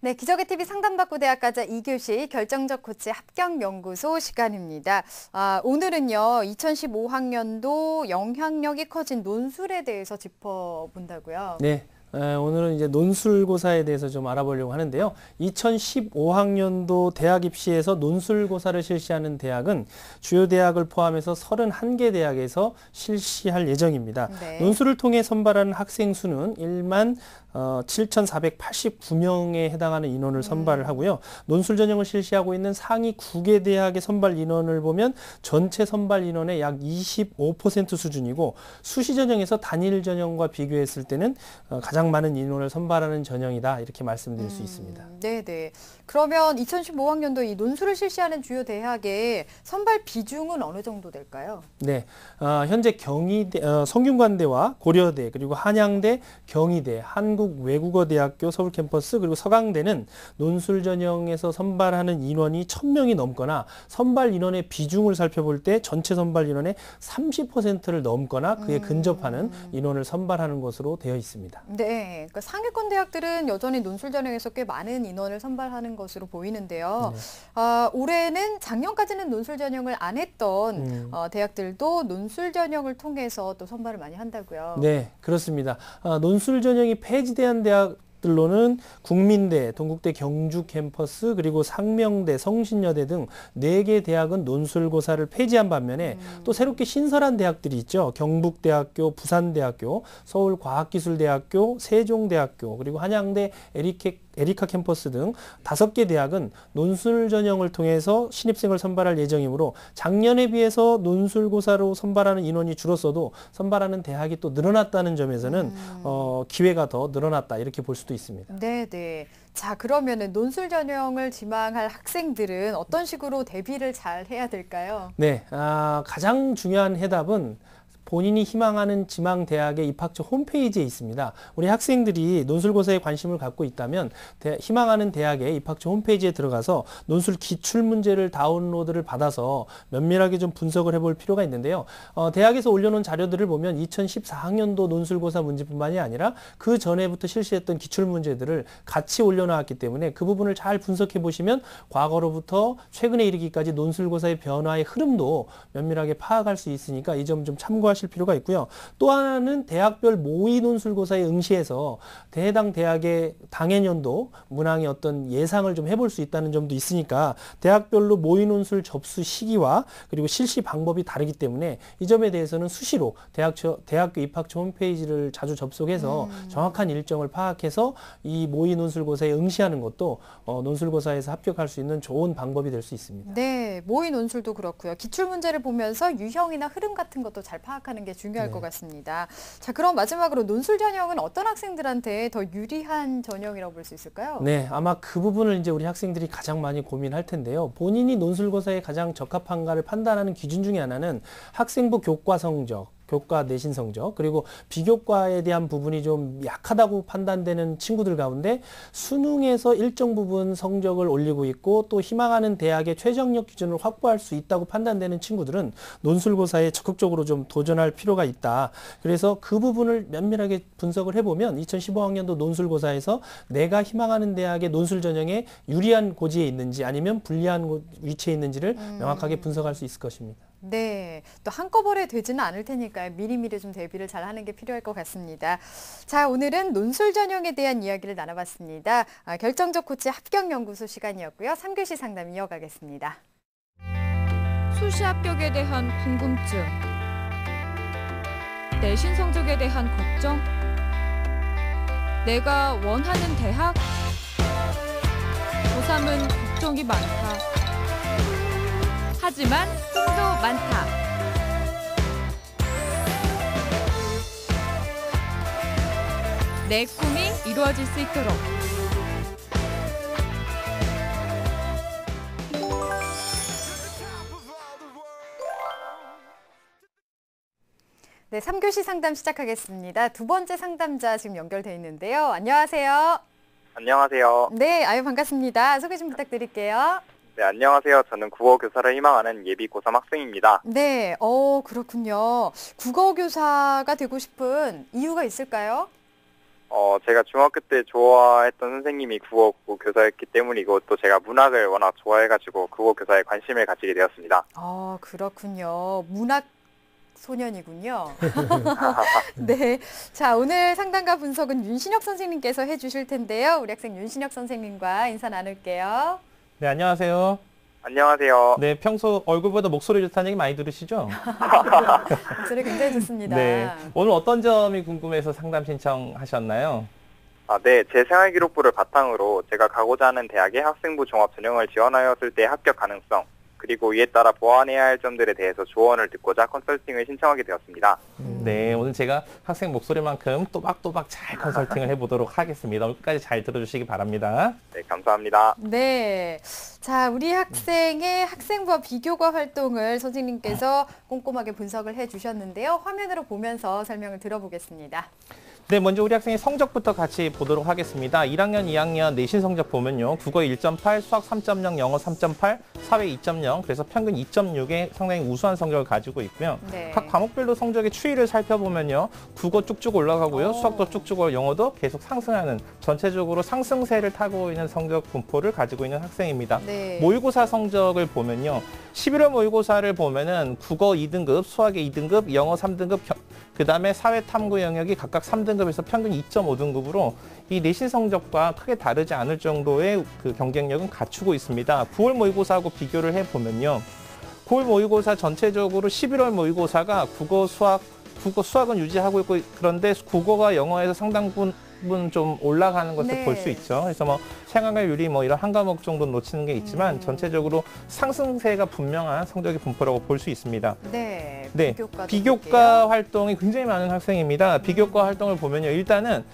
Speaker 1: 네, 기적의 TV 상담받고 대학가자 2교시 결정적 코치 합격연구소 시간입니다. 오늘은요, 2015학년도 영향력이 커진 논술에 대해서 짚어본다고요.
Speaker 2: 네. 오늘은 이제 논술고사에 대해서 좀 알아보려고 하는데요. 2015학년도 대학 입시에서 논술고사를 실시하는 대학은 주요 대학을 포함해서 31개 대학에서 실시할 예정입니다.
Speaker 1: 네.
Speaker 2: 논술을 통해 선발하는 학생 수는 1만 7,489명에 해당하는 인원을 선발을 하고요. 논술 전형을 실시하고 있는 상위 9개 대학의 선발 인원을 보면 전체 선발 인원의 약 25% 수준이고 수시 전형에서 단일 전형과 비교했을 때는 가장 많은 인원을 선발하는 전형이다 이렇게 말씀드릴 수 있습니다.
Speaker 1: 네네. 그러면 2015학년도 이 논술을 실시하는 주요 대학의 선발 비중은 어느 정도 될까요?
Speaker 2: 네, 현재 경희대, 성균관대와 고려대 그리고 한양대, 경희대, 한국외국어대학교 서울캠퍼스 그리고 서강대는 논술 전형에서 선발하는 인원이 1,000명이 넘거나 선발 인원의 비중을 살펴볼 때 전체 선발 인원의 30%를 넘거나 그에 근접하는 인원을 선발하는 것으로 되어 있습니다.
Speaker 1: 네, 그러니까 상위권 대학들은 여전히 논술 전형에서 꽤 많은 인원을 선발하는 것으로 보이는데요.
Speaker 2: 네.
Speaker 1: 올해는 작년까지는 논술 전형을 안 했던 대학들도 논술 전형을 통해서 또 선발을 많이 한다고요.
Speaker 2: 네, 그렇습니다. 논술 전형이 폐지된 대학들로는 국민대, 동국대 경주 캠퍼스, 그리고 상명대, 성신여대 등 4개 대학은 논술고사를 폐지한 반면에 또 새롭게 신설한 대학들이 있죠. 경북대학교, 부산대학교, 서울과학기술대학교, 세종대학교, 그리고 한양대, 에리카 캠퍼스 등 5개 대학은 논술 전형을 통해서 신입생을 선발할 예정이므로 작년에 비해서 논술고사로 선발하는 인원이 줄었어도 선발하는 대학이 또 늘어났다는 점에서는 기회가 더 늘어났다 이렇게 볼 수도 있습니다.
Speaker 1: 네네. 자, 그러면은 논술 전형을 지망할 학생들은 어떤 식으로 대비를 잘 해야 될까요?
Speaker 2: 네, 가장 중요한 해답은 본인이 희망하는 지망 대학의 입학처 홈페이지에 있습니다. 우리 학생들이 논술고사에 관심을 갖고 있다면 희망하는 대학의 입학처 홈페이지에 들어가서 논술 기출문제를 다운로드를 받아서 면밀하게 좀 분석을 해볼 필요가 있는데요. 대학에서 올려놓은 자료들을 보면 2014학년도 논술고사 문제뿐만이 아니라 그 전에부터 실시했던 기출문제들을 같이 올려놓았기 때문에 그 부분을 잘 분석해 보시면 과거로부터 최근에 이르기까지 논술고사의 변화의 흐름도 면밀하게 파악할 수 있으니까 이 점 좀 참고하실 필요가 있고요. 또 하나는 대학별 모의 논술고사에 응시해서 해당 대학의 당해년도 문항의 어떤 예상을 좀 해볼 수 있다는 점도 있으니까 대학별로 모의 논술 접수 시기와 그리고 실시 방법이 다르기 때문에 이 점에 대해서는 수시로 대학교 입학처 홈페이지를 자주 접속해서 정확한 일정을 파악해서 이 모의 논술고사에 응시하는 것도 논술고사에서 합격할 수 있는 좋은 방법이 될 수 있습니다.
Speaker 1: 네, 모의 논술도 그렇고요. 기출문제를 보면서 유형이나 흐름 같은 것도 잘 파악하는 게 중요할 것 같습니다. 자, 그럼 마지막으로 논술 전형은 어떤 학생들한테 더 유리한 전형이라고 볼 수 있을까요?
Speaker 2: 네, 아마 그 부분을 이제 우리 학생들이 가장 많이 고민할 텐데요. 본인이 논술고사에 가장 적합한가를 판단하는 기준 중에 하나는 학생부 교과 성적, 교과 내신 성적, 그리고 비교과에 대한 부분이 좀 약하다고 판단되는 친구들 가운데 수능에서 일정 부분 성적을 올리고 있고 또 희망하는 대학의 최저학력 기준을 확보할 수 있다고 판단되는 친구들은 논술고사에 적극적으로 좀 도전할 필요가 있다. 그래서 그 부분을 면밀하게 분석을 해보면 2015학년도 논술고사에서 내가 희망하는 대학의 논술 전형에 유리한 고지에 있는지 아니면 불리한 위치에 있는지를 명확하게 분석할 수 있을 것입니다.
Speaker 1: 네, 또 한꺼번에 되지는 않을 테니까요. 미리미리 좀 대비를 잘 하는 게 필요할 것 같습니다. 자, 오늘은 논술 전형에 대한 이야기를 나눠봤습니다. 결정적 코치 합격연구소 시간이었고요. 3교시 상담 이어가겠습니다.
Speaker 6: 수시 합격에 대한 궁금증, 내신 성적에 대한 걱정, 내가 원하는 대학, 고3은 걱정이 많다. 하지만 꿈도 많다. 내 꿈이 이루어질 수 있도록.
Speaker 1: 네, 3교시 상담 시작하겠습니다. 두 번째 상담자 지금 연결돼 있는데요. 안녕하세요.
Speaker 7: 안녕하세요.
Speaker 1: 네, 아유 반갑습니다. 소개 좀 부탁드릴게요.
Speaker 7: 네, 안녕하세요. 저는 국어 교사를 희망하는 예비 고3 학생입니다.
Speaker 1: 네, 그렇군요. 국어교사가 되고 싶은 이유가 있을까요?
Speaker 7: 제가 중학교 때 좋아했던 선생님이 국어 교사였기 때문이고 또 제가 문학을 워낙 좋아해가지고 국어 교사에 관심을 가지게 되었습니다.
Speaker 1: 그렇군요. 문학 소년이군요. 네, 자 오늘 상담과 분석은 윤신혁 선생님께서 해주실 텐데요. 우리 학생 윤신혁 선생님과 인사 나눌게요.
Speaker 4: 네, 안녕하세요.
Speaker 7: 안녕하세요.
Speaker 4: 네, 평소 얼굴보다 목소리 좋다는 얘기 많이 들으시죠?
Speaker 1: 목소리 굉장히 좋습니다.
Speaker 4: 네, 오늘 어떤 점이 궁금해서 상담 신청하셨나요?
Speaker 7: 네, 제 생활기록부를 바탕으로 제가 가고자 하는 대학의 학생부 종합 전형을 지원하였을 때 합격 가능성, 그리고 이에 따라 보완해야 할 점들에 대해서 조언을 듣고자 컨설팅을 신청하게 되었습니다.
Speaker 4: 네, 오늘 제가 학생 목소리만큼 또박또박 잘 컨설팅을 해보도록 하겠습니다. 오늘까지 잘 들어주시기 바랍니다.
Speaker 7: 네, 감사합니다.
Speaker 1: 네, 자 우리 학생의 학생부와 비교과 활동을 선생님께서 꼼꼼하게 분석을 해주셨는데요. 화면으로 보면서 설명을 들어보겠습니다.
Speaker 4: 네, 먼저 우리 학생의 성적부터 같이 보도록 하겠습니다. 1학년, 2학년 내신 성적 보면요. 국어 1.8, 수학 3.0, 영어 3.8, 사회 2.0, 그래서 평균 2.6의 상당히 우수한 성적을 가지고 있고요.
Speaker 1: 네.
Speaker 4: 각 과목별로 성적의 추이를 살펴보면요. 국어 쭉쭉 올라가고요. 수학도 쭉쭉 올라가고 영어도 계속 상승하는 전체적으로 상승세를 타고 있는 성적 분포를 가지고 있는 학생입니다.
Speaker 1: 네.
Speaker 4: 모의고사 성적을 보면요. 11월 모의고사를 보면은 국어 2등급, 수학에 2등급, 영어 3등급, 그 다음에 사회탐구 영역이 각각 3등급에서 평균 2.5등급으로 이 내신 성적과 크게 다르지 않을 정도의 그 경쟁력은 갖추고 있습니다. 9월 모의고사하고 비교를 해보면요. 9월 모의고사 전체적으로 11월 모의고사가 수학은 유지하고 있고 그런데 국어가 영어에서 상당 부분 좀 올라가는 것을
Speaker 1: 네.
Speaker 4: 볼 수 있죠. 그래서 뭐 생활률이 뭐 이런 한 과목 정도 놓치는 게 있지만 전체적으로 상승세가 분명한 성적의 분포라고 볼 수 있습니다.
Speaker 1: 네,
Speaker 4: 네, 비교과 활동이 굉장히 많은 학생입니다. 비교과 활동을 보면요. 일단은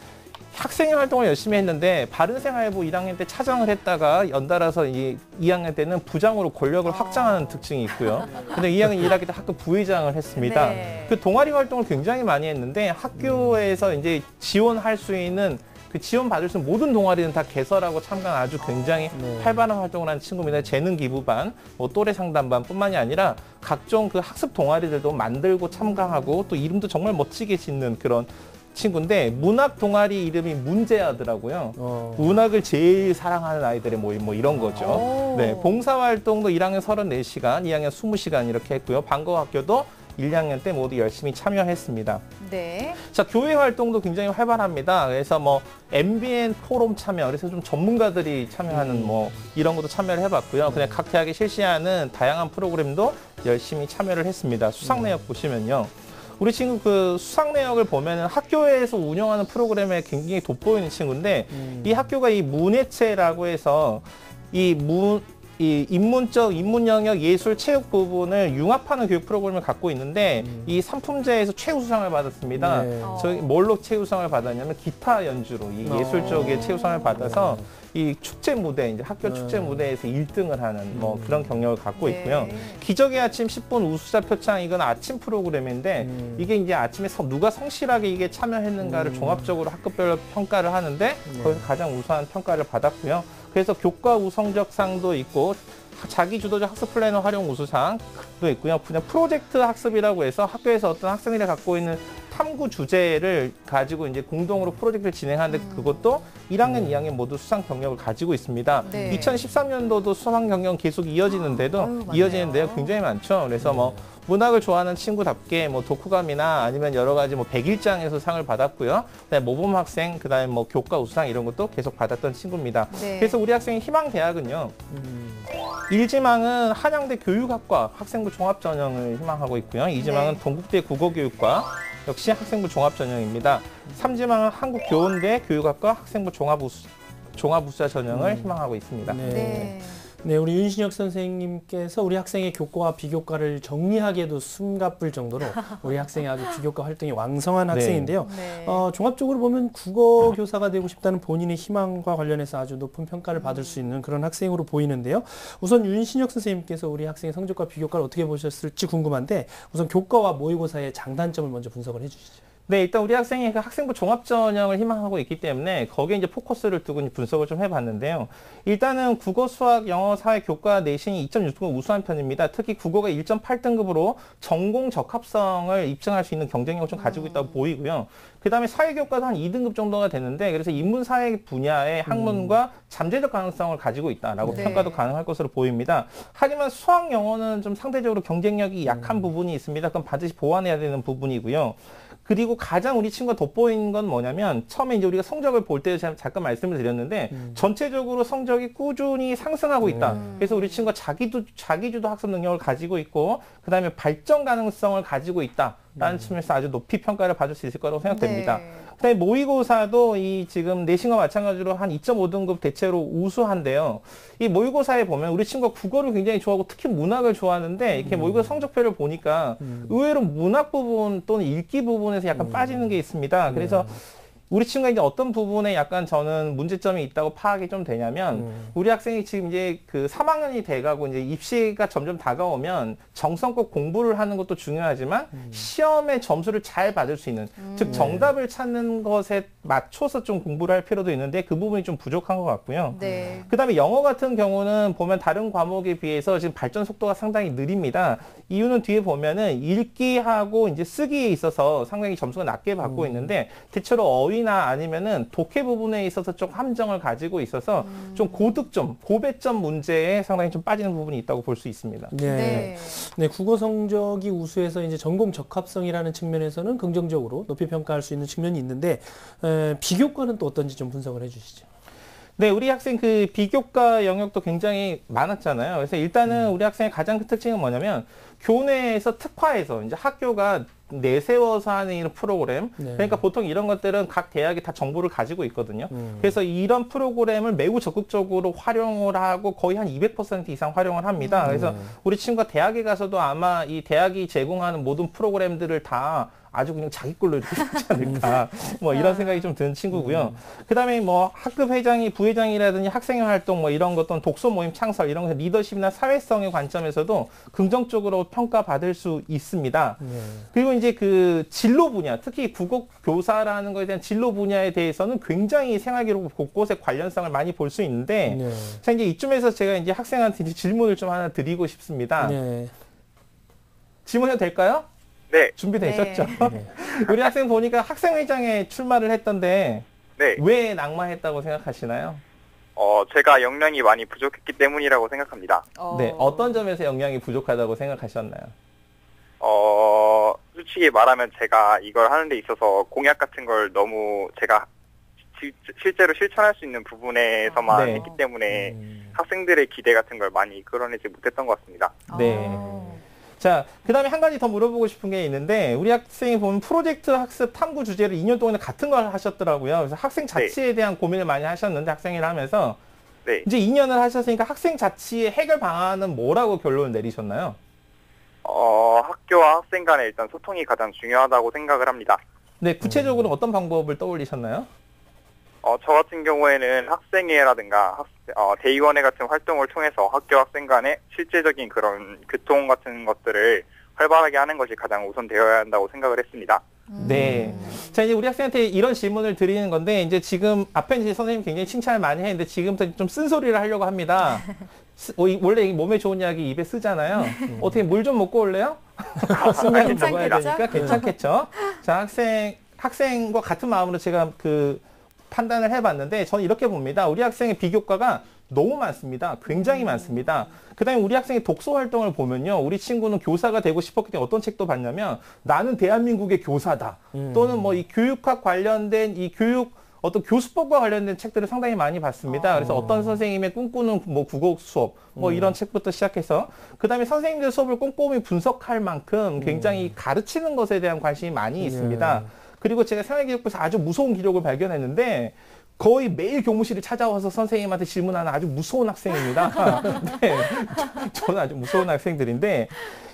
Speaker 4: 학생 활동을 열심히 했는데 바른생활부 1학년 때 차장을 했다가 연달아서 2학년 때는 부장으로 권력을 확장하는 특징이 있고요. 근데 2학년 1학기 때 학교 부회장을 했습니다.
Speaker 1: 네.
Speaker 4: 그 동아리 활동을 굉장히 많이 했는데 학교에서 이제 지원할 수 있는 그 지원받을 수 있는 모든 동아리는 다 개설하고 참가한 아주 굉장히 활발한 활동을 하는 친구입니다. 재능 기부반, 뭐 또래 상담반 뿐만이 아니라 각종 그 학습 동아리들도 만들고 참가하고 또 이름도 정말 멋지게 짓는 그런 친구인데 문학 동아리 이름이 문제아더라고요. 문학을 제일 사랑하는 아이들의 모임 뭐 이런 거죠. 네, 봉사활동도 1학년 34시간, 2학년 20시간 이렇게 했고요. 방과학교도 1, 2학년 때 모두 열심히 참여했습니다.
Speaker 1: 네.
Speaker 4: 자, 교회 활동도 굉장히 활발합니다. 그래서 뭐 MBN 포럼 참여, 그래서 좀 전문가들이 참여하는 뭐 이런 것도 참여를 해봤고요. 그냥 각 대학이 실시하는 다양한 프로그램도 열심히 참여를 했습니다. 수상 내역 보시면요. 우리 친구 그 수상 내역을 보면은 학교에서 운영하는 프로그램에 굉장히 돋보이는 친구인데 이 학교가 이 문예체라고 해서 이 인문적, 인문 영역, 예술, 체육 부분을 융합하는 교육 프로그램을 갖고 있는데 이 상품제에서 최우수상을 받았습니다.
Speaker 2: 네.
Speaker 4: 저희 뭘로 최우수상을 받았냐면 기타 연주로 이 예술 쪽에 최우수상을 받아서 이 축제 무대, 이제 학교 축제 무대에서 1등을 하는 뭐 그런 경력을 갖고 있고요. 기적의 아침 10분 우수자 표창, 이건 아침 프로그램인데 이게 이제 아침에 누가 성실하게 이게 참여했는가를 종합적으로 학급별로 평가를 하는데 거기서 가장 우수한 평가를 받았고요. 그래서 교과 우성적상도 있고 자기 주도적 학습 플래너 활용 우수상도 있고요. 그냥 프로젝트 학습이라고 해서 학교에서 어떤 학생들이 갖고 있는 탐구 주제를 가지고 이제 공동으로 프로젝트를 진행하는데 그것도 1학년, 2학년 모두 수상 경력을 가지고 있습니다.
Speaker 1: 네.
Speaker 4: 2013년도도 수상 경력 계속 이어지는데요. 굉장히 많죠. 그래서 뭐 문학을 좋아하는 친구답게 뭐 독후감이나 아니면 여러 가지 뭐 101장에서 상을 받았고요. 그다음에 모범 학생, 그다음에 뭐 교과 우수상 이런 것도 계속 받았던 친구입니다.
Speaker 1: 네.
Speaker 4: 그래서 우리 학생의 희망대학은요. 1지망은 한양대 교육학과 학생부 종합전형을 희망하고 있고요. 2지망은 동국대 국어교육과 역시 학생부 종합전형입니다. 3지망은 한국교원대 교육학과 학생부 종합우수자 전형을 희망하고 있습니다.
Speaker 1: 네.
Speaker 2: 네, 우리 윤신혁 선생님께서 우리 학생의 교과와 비교과를 정리하기에도 숨가쁠 정도로 우리 학생이 아주 비교과 활동이 왕성한 학생인데요.
Speaker 1: 네.
Speaker 2: 종합적으로 보면 국어 교사가 되고 싶다는 본인의 희망과 관련해서 아주 높은 평가를 받을 수 있는 그런 학생으로 보이는데요. 우선 윤신혁 선생님께서 우리 학생의 성적과 비교과를 어떻게 보셨을지 궁금한데 우선 교과와 모의고사의 장단점을 먼저 분석을 해주시죠.
Speaker 4: 네, 일단 우리 학생이 그 학생부 종합전형을 희망하고 있기 때문에 거기에 이제 포커스를 두고 분석을 좀 해봤는데요. 일단은 국어, 수학, 영어, 사회, 교과 내신이 2.6등급 우수한 편입니다. 특히 국어가 1.8등급으로 전공 적합성을 입증할 수 있는 경쟁력을 좀 가지고 있다고 보이고요. 그 다음에 사회교과도 한 2등급 정도가 되는데 그래서 인문사회 분야의 학문과 잠재적 가능성을 가지고 있다라고 평가도 가능할 것으로 보입니다. 하지만 수학, 영어는 좀 상대적으로 경쟁력이 약한 부분이 있습니다. 그럼 반드시 보완해야 되는 부분이고요. 그리고 가장 우리 친구가 돋보이는 건 뭐냐면 처음에 이제 우리가 성적을 볼 때 잠깐 말씀을 드렸는데 전체적으로 성적이 꾸준히 상승하고 있다. 그래서 우리 친구가 자기주도 학습 능력을 가지고 있고 그다음에 발전 가능성을 가지고 있다라는 측면에서 아주 높이 평가를 받을 수 있을 거라고 생각됩니다.
Speaker 1: 네.
Speaker 4: 그다음에 모의고사도 이 지금 내신과 마찬가지로 한 2.5등급 대체로 우수한데요. 이 모의고사에 보면 우리 친구가 국어를 굉장히 좋아하고 특히 문학을 좋아하는데 이렇게 모의고사 성적표를 보니까 의외로 문학 부분 또는 읽기 부분에서 약간 빠지는 게 있습니다. 그래서 우리 친구가 이제 어떤 부분에 약간 저는 문제점이 있다고 파악이 좀 되냐면 우리 학생이 지금 이제 그 3학년이 돼가고 이제 입시가 점점 다가오면 정성껏 공부를 하는 것도 중요하지만 시험의 점수를 잘 받을 수 있는 즉 정답을 찾는 것에 맞춰서 좀 공부를 할 필요도 있는데 그 부분이 좀 부족한 것 같고요.
Speaker 1: 네.
Speaker 4: 그다음에 영어 같은 경우는 보면 다른 과목에 비해서 지금 발전 속도가 상당히 느립니다. 이유는 뒤에 보면은 읽기하고 이제 쓰기에 있어서 상당히 점수가 낮게 받고 있는데 대체로 어휘나 아니면은 독해 부분에 있어서 좀 함정을 가지고 있어서 좀 고득점, 고배점 문제에 상당히 좀 빠지는 부분이 있다고 볼 수 있습니다.
Speaker 2: 네. 네, 국어 성적이 우수해서 이제 전공 적합성이라는 측면에서는 긍정적으로 높이 평가할 수 있는 측면이 있는데 비교과는 또 어떤지 좀 분석을 해주시죠.
Speaker 4: 네, 우리 학생 그 비교과 영역도 굉장히 많았잖아요. 그래서 일단은 우리 학생의 가장 큰 특징은 뭐냐면 교내에서 특화해서 이제 학교가 내세워서 하는 이런 프로그램. 그러니까 보통 이런 것들은 각 대학이 다 정보를 가지고 있거든요. 그래서 이런 프로그램을 매우 적극적으로 활용을 하고 거의 한 200% 이상 활용을 합니다. 그래서 우리 친구가 대학에 가서도 아마 이 대학이 제공하는 모든 프로그램들을 다 아주 그냥 자기 걸로 이렇게 하지 않을까. 뭐 이런 생각이 좀 드는 친구고요. 그다음에 뭐 학급 회장이 부회장이라든지 학생회 활동 뭐 이런 것 또는 독서 모임 창설 이런 거 리더십이나 사회성의 관점에서도 긍정적으로 평가받을 수 있습니다. 그리고 이제 그 진로 분야, 특히 국어 교사라는 것에 대한 진로 분야에 대해서는 굉장히 생활기록 곳곳에 관련성을 많이 볼 수 있는데 자, 이제 이쯤에서 제가 이제 학생한테 이제 질문을 좀 하나 드리고 싶습니다. 질문해도 될까요?
Speaker 7: 네.
Speaker 4: 준비되셨죠? 우리 학생 보니까 학생회장에 출마를 했던데
Speaker 7: 네.
Speaker 4: 왜 낙마했다고 생각하시나요?
Speaker 7: 제가 역량이 많이 부족했기 때문이라고 생각합니다.
Speaker 4: 네, 어떤 점에서 역량이 부족하다고 생각하셨나요?
Speaker 7: 솔직히 말하면 제가 이걸 하는 데 있어서 공약 같은 걸 너무 제가 실제로 실천할 수 있는 부분에서만
Speaker 4: 네.
Speaker 7: 했기 때문에 학생들의 기대 같은 걸 많이 이끌어내지 못했던 것 같습니다.
Speaker 4: 네. 자, 그 다음에 한 가지 더 물어보고 싶은 게 있는데 우리 학생이 보면 프로젝트 학습 탐구 주제를 2년 동안 같은 걸 하셨더라고요. 그래서 학생 자치에 대한 고민을 많이 하셨는데 학생회를 하면서
Speaker 7: 네.
Speaker 4: 이제 2년을 하셨으니까 학생 자치의 해결 방안은 뭐라고 결론을 내리셨나요?
Speaker 7: 학교와 학생 간의 일단 소통이 가장 중요하다고 생각을 합니다.
Speaker 4: 네, 구체적으로 어떤 방법을 떠올리셨나요?
Speaker 7: 저 같은 경우에는 학생회라든가 대의원회 같은 활동을 통해서 학교 학생 간의 실제적인 그런 교통 같은 것들을 활발하게 하는 것이 가장 우선되어야 한다고 생각을 했습니다.
Speaker 4: 네. 자, 이제 우리 학생한테 이런 질문을 드리는 건데, 이제 지금 앞에 이제 선생님 굉장히 칭찬을 많이 했는데, 지금부터 좀 쓴소리를 하려고 합니다. 원래 몸에 좋은 약이 입에 쓰잖아요. 어떻게 물 좀 먹고 올래요? 순간 먹어야 되니까 괜찮겠죠? 자, 학생과 같은 마음으로 제가 판단을 해봤는데 저는 이렇게 봅니다. 우리 학생의 비교과가 너무 많습니다. 굉장히 많습니다. 그 다음에 우리 학생의 독서 활동을 보면요. 우리 친구는 교사가 되고 싶었기 때문에 어떤 책도 봤냐면 나는 대한민국의 교사다. 또는 뭐 이 교육학 관련된 이 어떤 교수법과 관련된 책들을 상당히 많이 봤습니다. 그래서 어떤 선생님의 꿈꾸는 뭐 국어 수업 뭐 이런 책부터 시작해서 그다음에 선생님들 수업을 꼼꼼히 분석할 만큼 굉장히 가르치는 것에 대한 관심이 많이 있습니다. 그리고 제가 생활기록부에서 아주 무서운 기록을 발견했는데 거의 매일 교무실을 찾아와서 선생님한테 질문하는 아주 무서운 학생입니다. 네, 저는 아주 무서운 학생들인데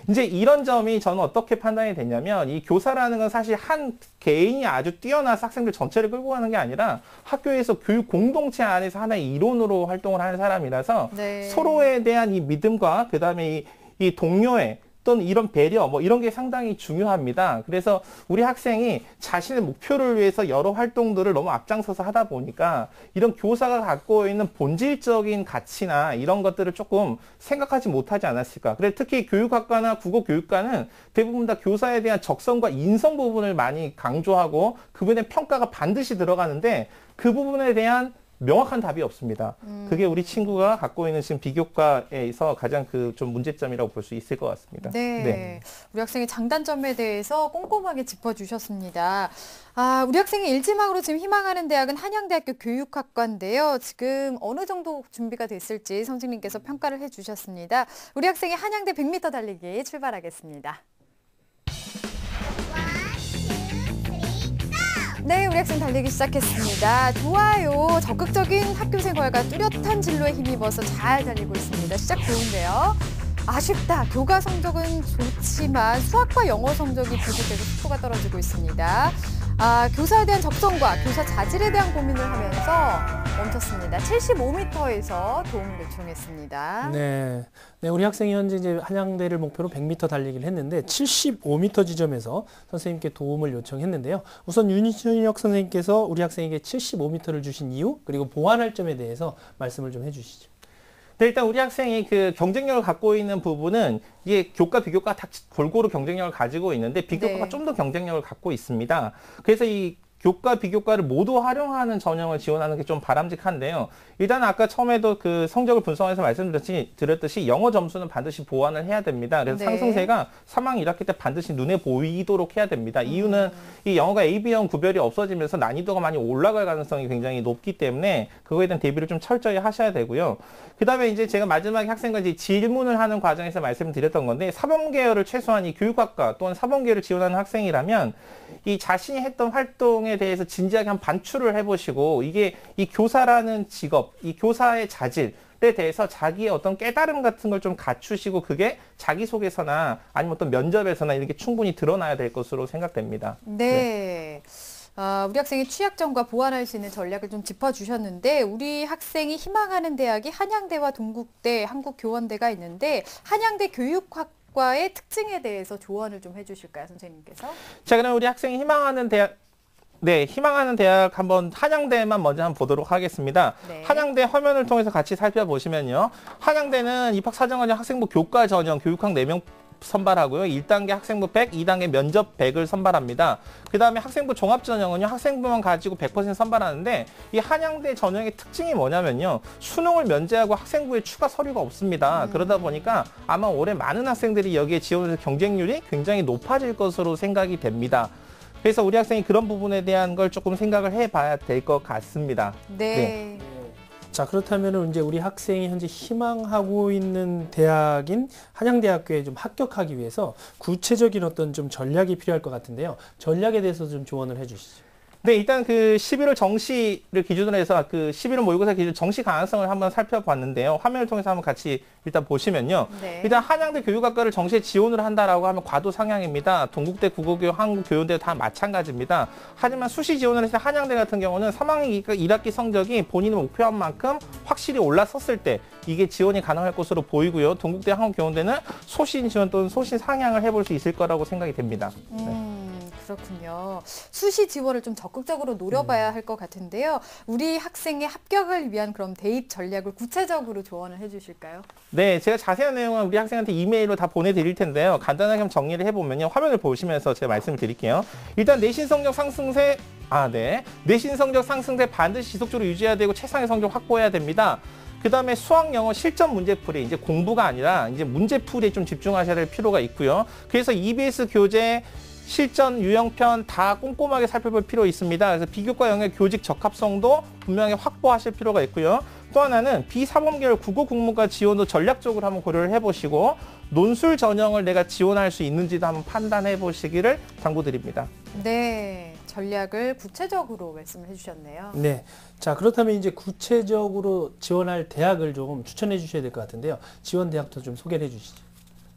Speaker 4: 이제 이런 점이 저는 어떻게 판단이 됐냐면 이 교사라는 건 사실 한 개인이 아주 뛰어나서 학생들 전체를 끌고 가는 게 아니라 학교에서 교육 공동체 안에서 하나의 이론으로 활동을 하는 사람이라서 서로에 대한 이 믿음과 그다음에 이 동료의 또는 이런 배려, 뭐 이런 게 상당히 중요합니다. 그래서 우리 학생이 자신의 목표를 위해서 여러 활동들을 너무 앞장서서 하다 보니까 이런 교사가 갖고 있는 본질적인 가치나 이런 것들을 조금 생각하지 못하지 않았을까. 그래서 특히 교육학과나 국어교육과는 대부분 다 교사에 대한 적성과 인성 부분을 많이 강조하고 그분의 평가가 반드시 들어가는데 그 부분에 대한 명확한 답이 없습니다. 그게 우리 친구가 갖고 있는 지금 비교과에서 가장 좀 문제점이라고 볼 수 있을 것 같습니다.
Speaker 1: 네. 우리 학생의 장단점에 대해서 꼼꼼하게 짚어주셨습니다. 우리 학생이 일지망으로 지금 희망하는 대학은 한양대학교 교육학과인데요. 지금 어느 정도 준비가 됐을지 선생님께서 평가를 해주셨습니다. 우리 학생의 한양대 100m 달리기 출발하겠습니다. 네, 우리 학생 달리기 시작했습니다. 좋아요. 적극적인 학교 생활과 뚜렷한 진로에 힘입어서 잘 달리고 있습니다. 시작 좋은데요. 아쉽다. 교과 성적은 좋지만 수학과 영어 성적이 부족해서 스코어가 떨어지고 있습니다. 교사에 대한 적성과 교사 자질에 대한 고민을 하면서 멈췄습니다. 75m에서 도움을 요청했습니다.
Speaker 2: 네, 우리 학생이 현재 이제 한양대를 목표로 100m 달리기를 했는데 75m 지점에서 선생님께 도움을 요청했는데요. 우선 윤희춘혁 선생님께서 우리 학생에게 75m를 주신 이유 그리고 보완할 점에 대해서 말씀을 좀 해주시죠.
Speaker 4: 네, 일단 우리 학생이 경쟁력을 갖고 있는 부분은 이게 교과, 비교과 다 골고루 경쟁력을 가지고 있는데 비교과가 좀 더 경쟁력을 갖고 있습니다. 그래서 이 교과, 비교과를 모두 활용하는 전형을 지원하는 게 좀 바람직한데요. 일단 아까 처음에도 성적을 분석해서 말씀드렸듯이 영어 점수는 반드시 보완을 해야 됩니다. 그래서 상승세가 3학년 1학기 때 반드시 눈에 보이도록 해야 됩니다. 이유는 이 영어가 A, B형 구별이 없어지면서 난이도가 많이 올라갈 가능성이 굉장히 높기 때문에 그거에 대한 대비를 좀 철저히 하셔야 되고요. 그 다음에 이제 제가 마지막에 학생과 이제 질문을 하는 과정에서 말씀드렸던 건데 사범계열을 최소한 이 교육학과 또는 사범계열을 지원하는 학생이라면 이 자신이 했던 활동에 대해서 진지하게 한번 반추를 해보시고 이게 이 교사라는 직업, 이 교사의 자질 대해서 자기의 어떤 깨달음 같은 걸 좀 갖추시고 그게 자기소개서나 아니면 어떤 면접에서나 이렇게 충분히 드러나야 될 것으로 생각됩니다.
Speaker 1: 네. 우리 학생이 취약점과 보완할 수 있는 전략을 좀 짚어주셨는데 우리 학생이 희망하는 대학이 한양대와 동국대, 한국교원대가 있는데 한양대 교육학과의 특징에 대해서 조언을 좀 해주실까요, 선생님께서?
Speaker 4: 자, 그럼 우리 학생이 희망하는 대학 희망하는 대학 한번 한양대만 먼저 한번 보도록 하겠습니다.
Speaker 1: 네.
Speaker 4: 한양대 화면을 통해서 같이 살펴보시면요. 한양대는 입학사정관장 학생부 교과 전형 교육학 4명 선발하고요. 1단계 학생부 100, 2단계 면접 100을 선발합니다. 그 다음에 학생부 종합전형은요. 학생부만 가지고 100% 선발하는데 이 한양대 전형의 특징이 뭐냐면요. 수능을 면제하고 학생부에 추가 서류가 없습니다. 그러다 보니까 아마 올해 많은 학생들이 여기에 지원해서 경쟁률이 굉장히 높아질 것으로 생각이 됩니다. 그래서 우리 학생이 그런 부분에 대한 걸 조금 생각을 해봐야 될 것 같습니다.
Speaker 1: 네.
Speaker 2: 자, 그렇다면 이제 우리 학생이 현재 희망하고 있는 대학인 한양대학교에 좀 합격하기 위해서 구체적인 어떤 좀 전략이 필요할 것 같은데요. 전략에 대해서 좀 조언을 해주시죠.
Speaker 4: 네, 일단 그 11월 정시를 기준으로 해서 그 11월 모의고사 기준 정시 가능성을 한번 살펴봤는데요. 화면을 통해서 한번 같이 일단 보시면요.
Speaker 1: 네.
Speaker 4: 일단 한양대 교육학과를 정시에 지원을 한다라고 하면 과도 상향입니다. 동국대, 국어교육, 한국교원대 다 마찬가지입니다. 하지만 수시 지원을 했을 때 한양대 같은 경우는 3학기 1학기 성적이 본인이 목표한 만큼 확실히 올라섰을 때 이게 지원이 가능할 것으로 보이고요. 동국대, 한국교원대는 소신 지원 또는 소신 상향을 해볼 수 있을 거라고 생각이 됩니다.
Speaker 1: 그렇군요. 수시 지원을 좀 적극적으로 노려봐야 할 것 같은데요. 우리 학생의 합격을 위한 그럼 대입 전략을 구체적으로 조언을 해주실까요?
Speaker 4: 네, 제가 자세한 내용은 우리 학생한테 이메일로 다 보내드릴 텐데요. 간단하게 한번 정리를 해보면요. 화면을 보시면서 제가 말씀을 드릴게요. 일단 내신 성적 상승세, 내신 성적 상승세 반드시 지속적으로 유지해야 되고 최상의 성적 확보해야 됩니다. 그 다음에 수학 영어 실전 문제풀이, 이제 공부가 아니라 이제 문제풀이에 좀 집중하셔야 될 필요가 있고요. 그래서 EBS 교재 실전, 유형편 다 꼼꼼하게 살펴볼 필요 있습니다. 그래서 비교과 영역 교직 적합성도 분명히 확보하실 필요가 있고요. 또 하나는 비사범계열 국어 국문과 지원도 전략적으로 한번 고려를 해보시고 논술 전형을 내가 지원할 수 있는지도 한번 판단해 보시기를 당부드립니다.
Speaker 1: 네, 전략을 구체적으로 말씀을 해주셨네요.
Speaker 2: 네. 자, 그렇다면 이제 구체적으로 지원할 대학을 좀 추천해 주셔야 될 것 같은데요. 지원 대학도 좀 소개를 해 주시죠.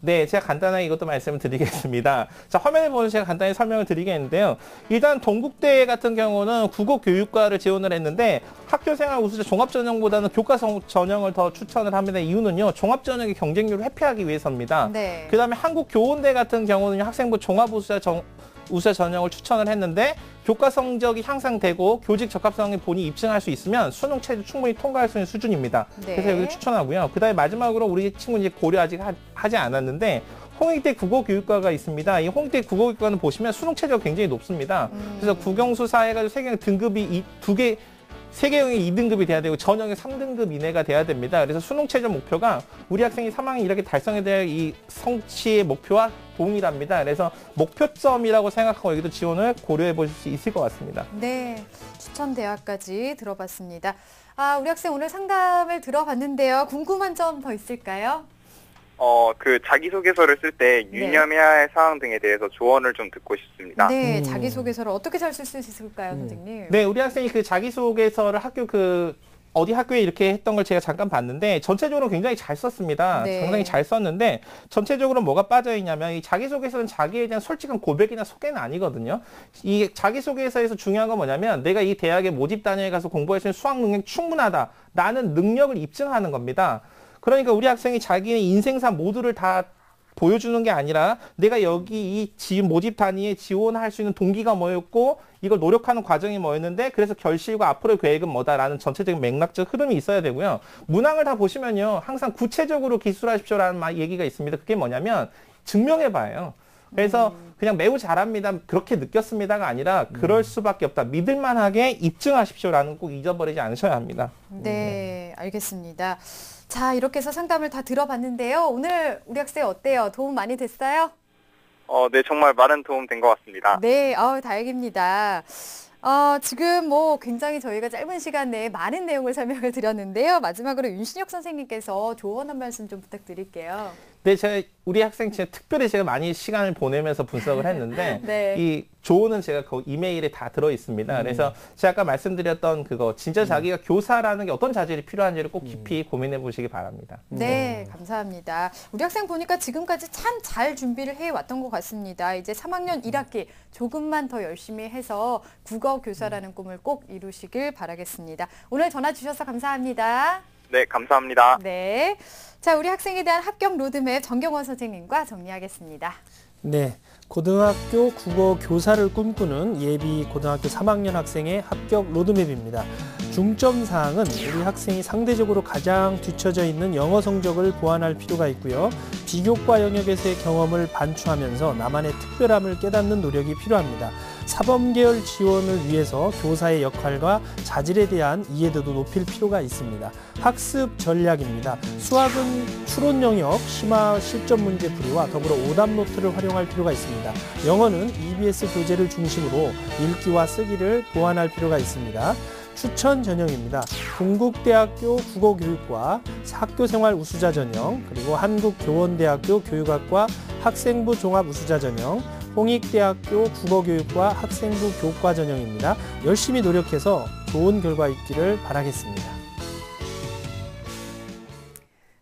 Speaker 4: 네, 제가 간단하게 이것도 말씀을 드리겠습니다. 자, 화면을 보면 제가 간단히 설명을 드리겠는데요. 일단 동국대 같은 경우는 국어교육과를 지원을 했는데 학교생활 우수자 종합전형보다는 교과성 전형을 더 추천을 합니다. 이유는요, 종합전형의 경쟁률을 회피하기 위해서입니다.
Speaker 1: 네.
Speaker 4: 그 다음에 한국교원대 같은 경우는 학생부 종합우수자 전형을 추천을 했는데 교과 성적이 향상되고 교직 적합성이 본인이 입증할 수 있으면 수능 체제 충분히 통과할 수 있는 수준입니다.
Speaker 1: 네.
Speaker 4: 그래서 여기 추천하고요. 그 다음에 마지막으로 우리 친구 이제 고려 아직 하지 않았는데 홍익대 국어교육과가 있습니다. 이 홍익대 국어교육과는 보시면 수능 체제가 굉장히 높습니다. 그래서 국영수사 해가지고 세계 등급이 세계형이 2등급이 돼야 되고 전형이 3등급 이내가 돼야 됩니다. 그래서 수능 최저 목표가 우리 학생이 3학년 이렇게 달성해야 될 이 성취의 목표와 동일합니다. 그래서 목표점이라고 생각하고 여기도 지원을 고려해 보실 수 있을 것 같습니다.
Speaker 1: 네, 추천 대학까지 들어봤습니다. 우리 학생 오늘 상담을 들어봤는데요. 궁금한 점 더 있을까요?
Speaker 7: 그 자기소개서를 쓸 때 유념해야 할 사항 등에 대해서 조언을 좀 듣고 싶습니다.
Speaker 1: 네, 자기소개서를 어떻게 잘 쓸 수 있을까요, 선생님?
Speaker 4: 네, 우리 학생이 그 자기소개서를 어디 학교에 이렇게 했던 걸 제가 잠깐 봤는데 전체적으로 굉장히 잘 썼습니다.
Speaker 1: 네.
Speaker 4: 상당히 잘 썼는데 전체적으로 뭐가 빠져있냐면 이 자기소개서는 자기에 대한 솔직한 고백이나 소개는 아니거든요. 이 자기소개서에서 중요한 건 뭐냐면 내가 이 대학의 모집 단위에 가서 공부할 수 있는 수학 능력이 충분하다. 나는 능력을 입증하는 겁니다. 그러니까 우리 학생이 자기의 인생사 모두를 다 보여주는 게 아니라 내가 여기 이 모집 단위에 지원할 수 있는 동기가 뭐였고 이걸 노력하는 과정이 뭐였는데 그래서 결실과 앞으로의 계획은 뭐다라는 전체적인 맥락적 흐름이 있어야 되고요. 문항을 다 보시면요. 항상 구체적으로 기술하십시오라는 얘기가 있습니다. 그게 뭐냐면 증명해봐요. 그래서 그냥 매우 잘합니다. 그렇게 느꼈습니다가 아니라 그럴 수밖에 없다. 믿을만하게 입증하십시오라는 꼭 잊어버리지 않으셔야 합니다.
Speaker 1: 네, 알겠습니다. 자, 이렇게 해서 상담을 다 들어봤는데요. 오늘 우리 학생 어때요? 도움 많이 됐어요?
Speaker 7: 네, 정말 많은 도움 된 것 같습니다.
Speaker 1: 네, 다행입니다. 지금 굉장히 저희가 짧은 시간 내에 많은 내용을 설명을 드렸는데요. 마지막으로 윤신혁 선생님께서 조언 한 말씀 좀 부탁드릴게요.
Speaker 4: 네, 우리 학생 진짜 특별히 제가 많이 시간을 보내면서 분석을 했는데
Speaker 1: 네.
Speaker 4: 이 조언은 제가 그 이메일에 다 들어 있습니다. 그래서 제가 아까 말씀드렸던 그거 진짜 자기가 교사라는 게 어떤 자질이 필요한지를 꼭 깊이 고민해 보시기 바랍니다.
Speaker 1: 네, 감사합니다. 우리 학생 보니까 지금까지 참 잘 준비를 해왔던 것 같습니다. 이제 3학년 1학기 조금만 더 열심히 해서 국어 교사라는 꿈을 꼭 이루시길 바라겠습니다. 오늘 전화 주셔서 감사합니다.
Speaker 7: 네, 감사합니다.
Speaker 1: 네. 자, 우리 학생에 대한 합격 로드맵 정경원 선생님과 정리하겠습니다.
Speaker 2: 네, 고등학교 국어 교사를 꿈꾸는 예비 고등학교 3학년 학생의 합격 로드맵입니다. 중점 사항은 우리 학생이 상대적으로 가장 뒤처져 있는 영어 성적을 보완할 필요가 있고요. 비교과 영역에서의 경험을 반추하면서 나만의 특별함을 깨닫는 노력이 필요합니다. 사범계열 지원을 위해서 교사의 역할과 자질에 대한 이해도도 높일 필요가 있습니다. 학습 전략입니다. 수학은 추론 영역, 심화 실전 문제 풀이와 더불어 오답 노트를 활용할 필요가 있습니다. 영어는 EBS 교재를 중심으로 읽기와 쓰기를 보완할 필요가 있습니다. 추천 전형입니다. 동국대학교 국어교육과 학교생활 우수자 전형, 그리고 한국교원대학교 교육학과 학생부 종합 우수자 전형, 홍익대학교 국어교육과 학생부 교과 전형입니다. 열심히 노력해서 좋은 결과 있기를 바라겠습니다.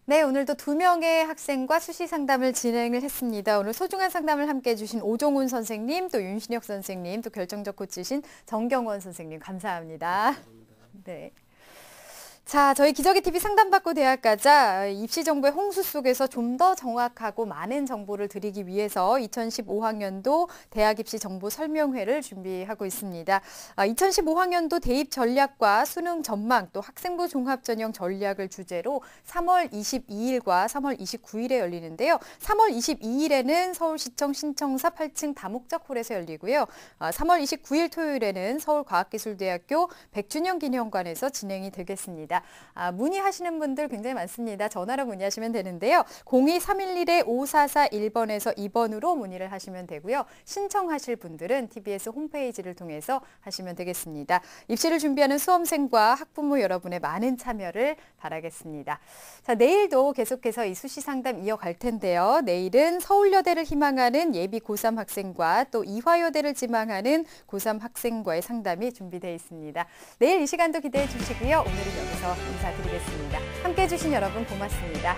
Speaker 1: 네, 오늘도 2명의 학생과 수시 상담을 진행을 했습니다. 오늘 소중한 상담을 함께해 주신 오종훈 선생님, 또 윤신혁 선생님, 또 결정적 코치신 정경원 선생님 감사합니다. 네. 자, 저희 기저귀TV 상담받고 대학가자 입시 정보의 홍수 속에서 좀 더 정확하고 많은 정보를 드리기 위해서 2015학년도 대학 입시 정보 설명회를 준비하고 있습니다. 2015학년도 대입 전략과 수능 전망 또 학생부 종합 전형 전략을 주제로 3월 22일과 3월 29일에 열리는데요. 3월 22일에는 서울시청 신청사 8층 다목적 홀에서 열리고요. 3월 29일 토요일에는 서울과학기술대학교 100주년 기념관에서 진행이 되겠습니다. 문의하시는 분들 굉장히 많습니다. 전화로 문의하시면 되는데요. 02311-5441번에서 2번으로 문의를 하시면 되고요. 신청하실 분들은 TBS 홈페이지를 통해서 하시면 되겠습니다. 입시를 준비하는 수험생과 학부모 여러분의 많은 참여를 바라겠습니다. 자, 내일도 계속해서 이 수시 상담 이어갈 텐데요. 내일은 서울여대를 희망하는 예비 고3 학생과 또 이화여대를 지망하는 고3 학생과의 상담이 준비되어 있습니다. 내일 이 시간도 기대해 주시고요. 오늘은 여기서 인사드리겠습니다. 함께해 주신 여러분 고맙습니다.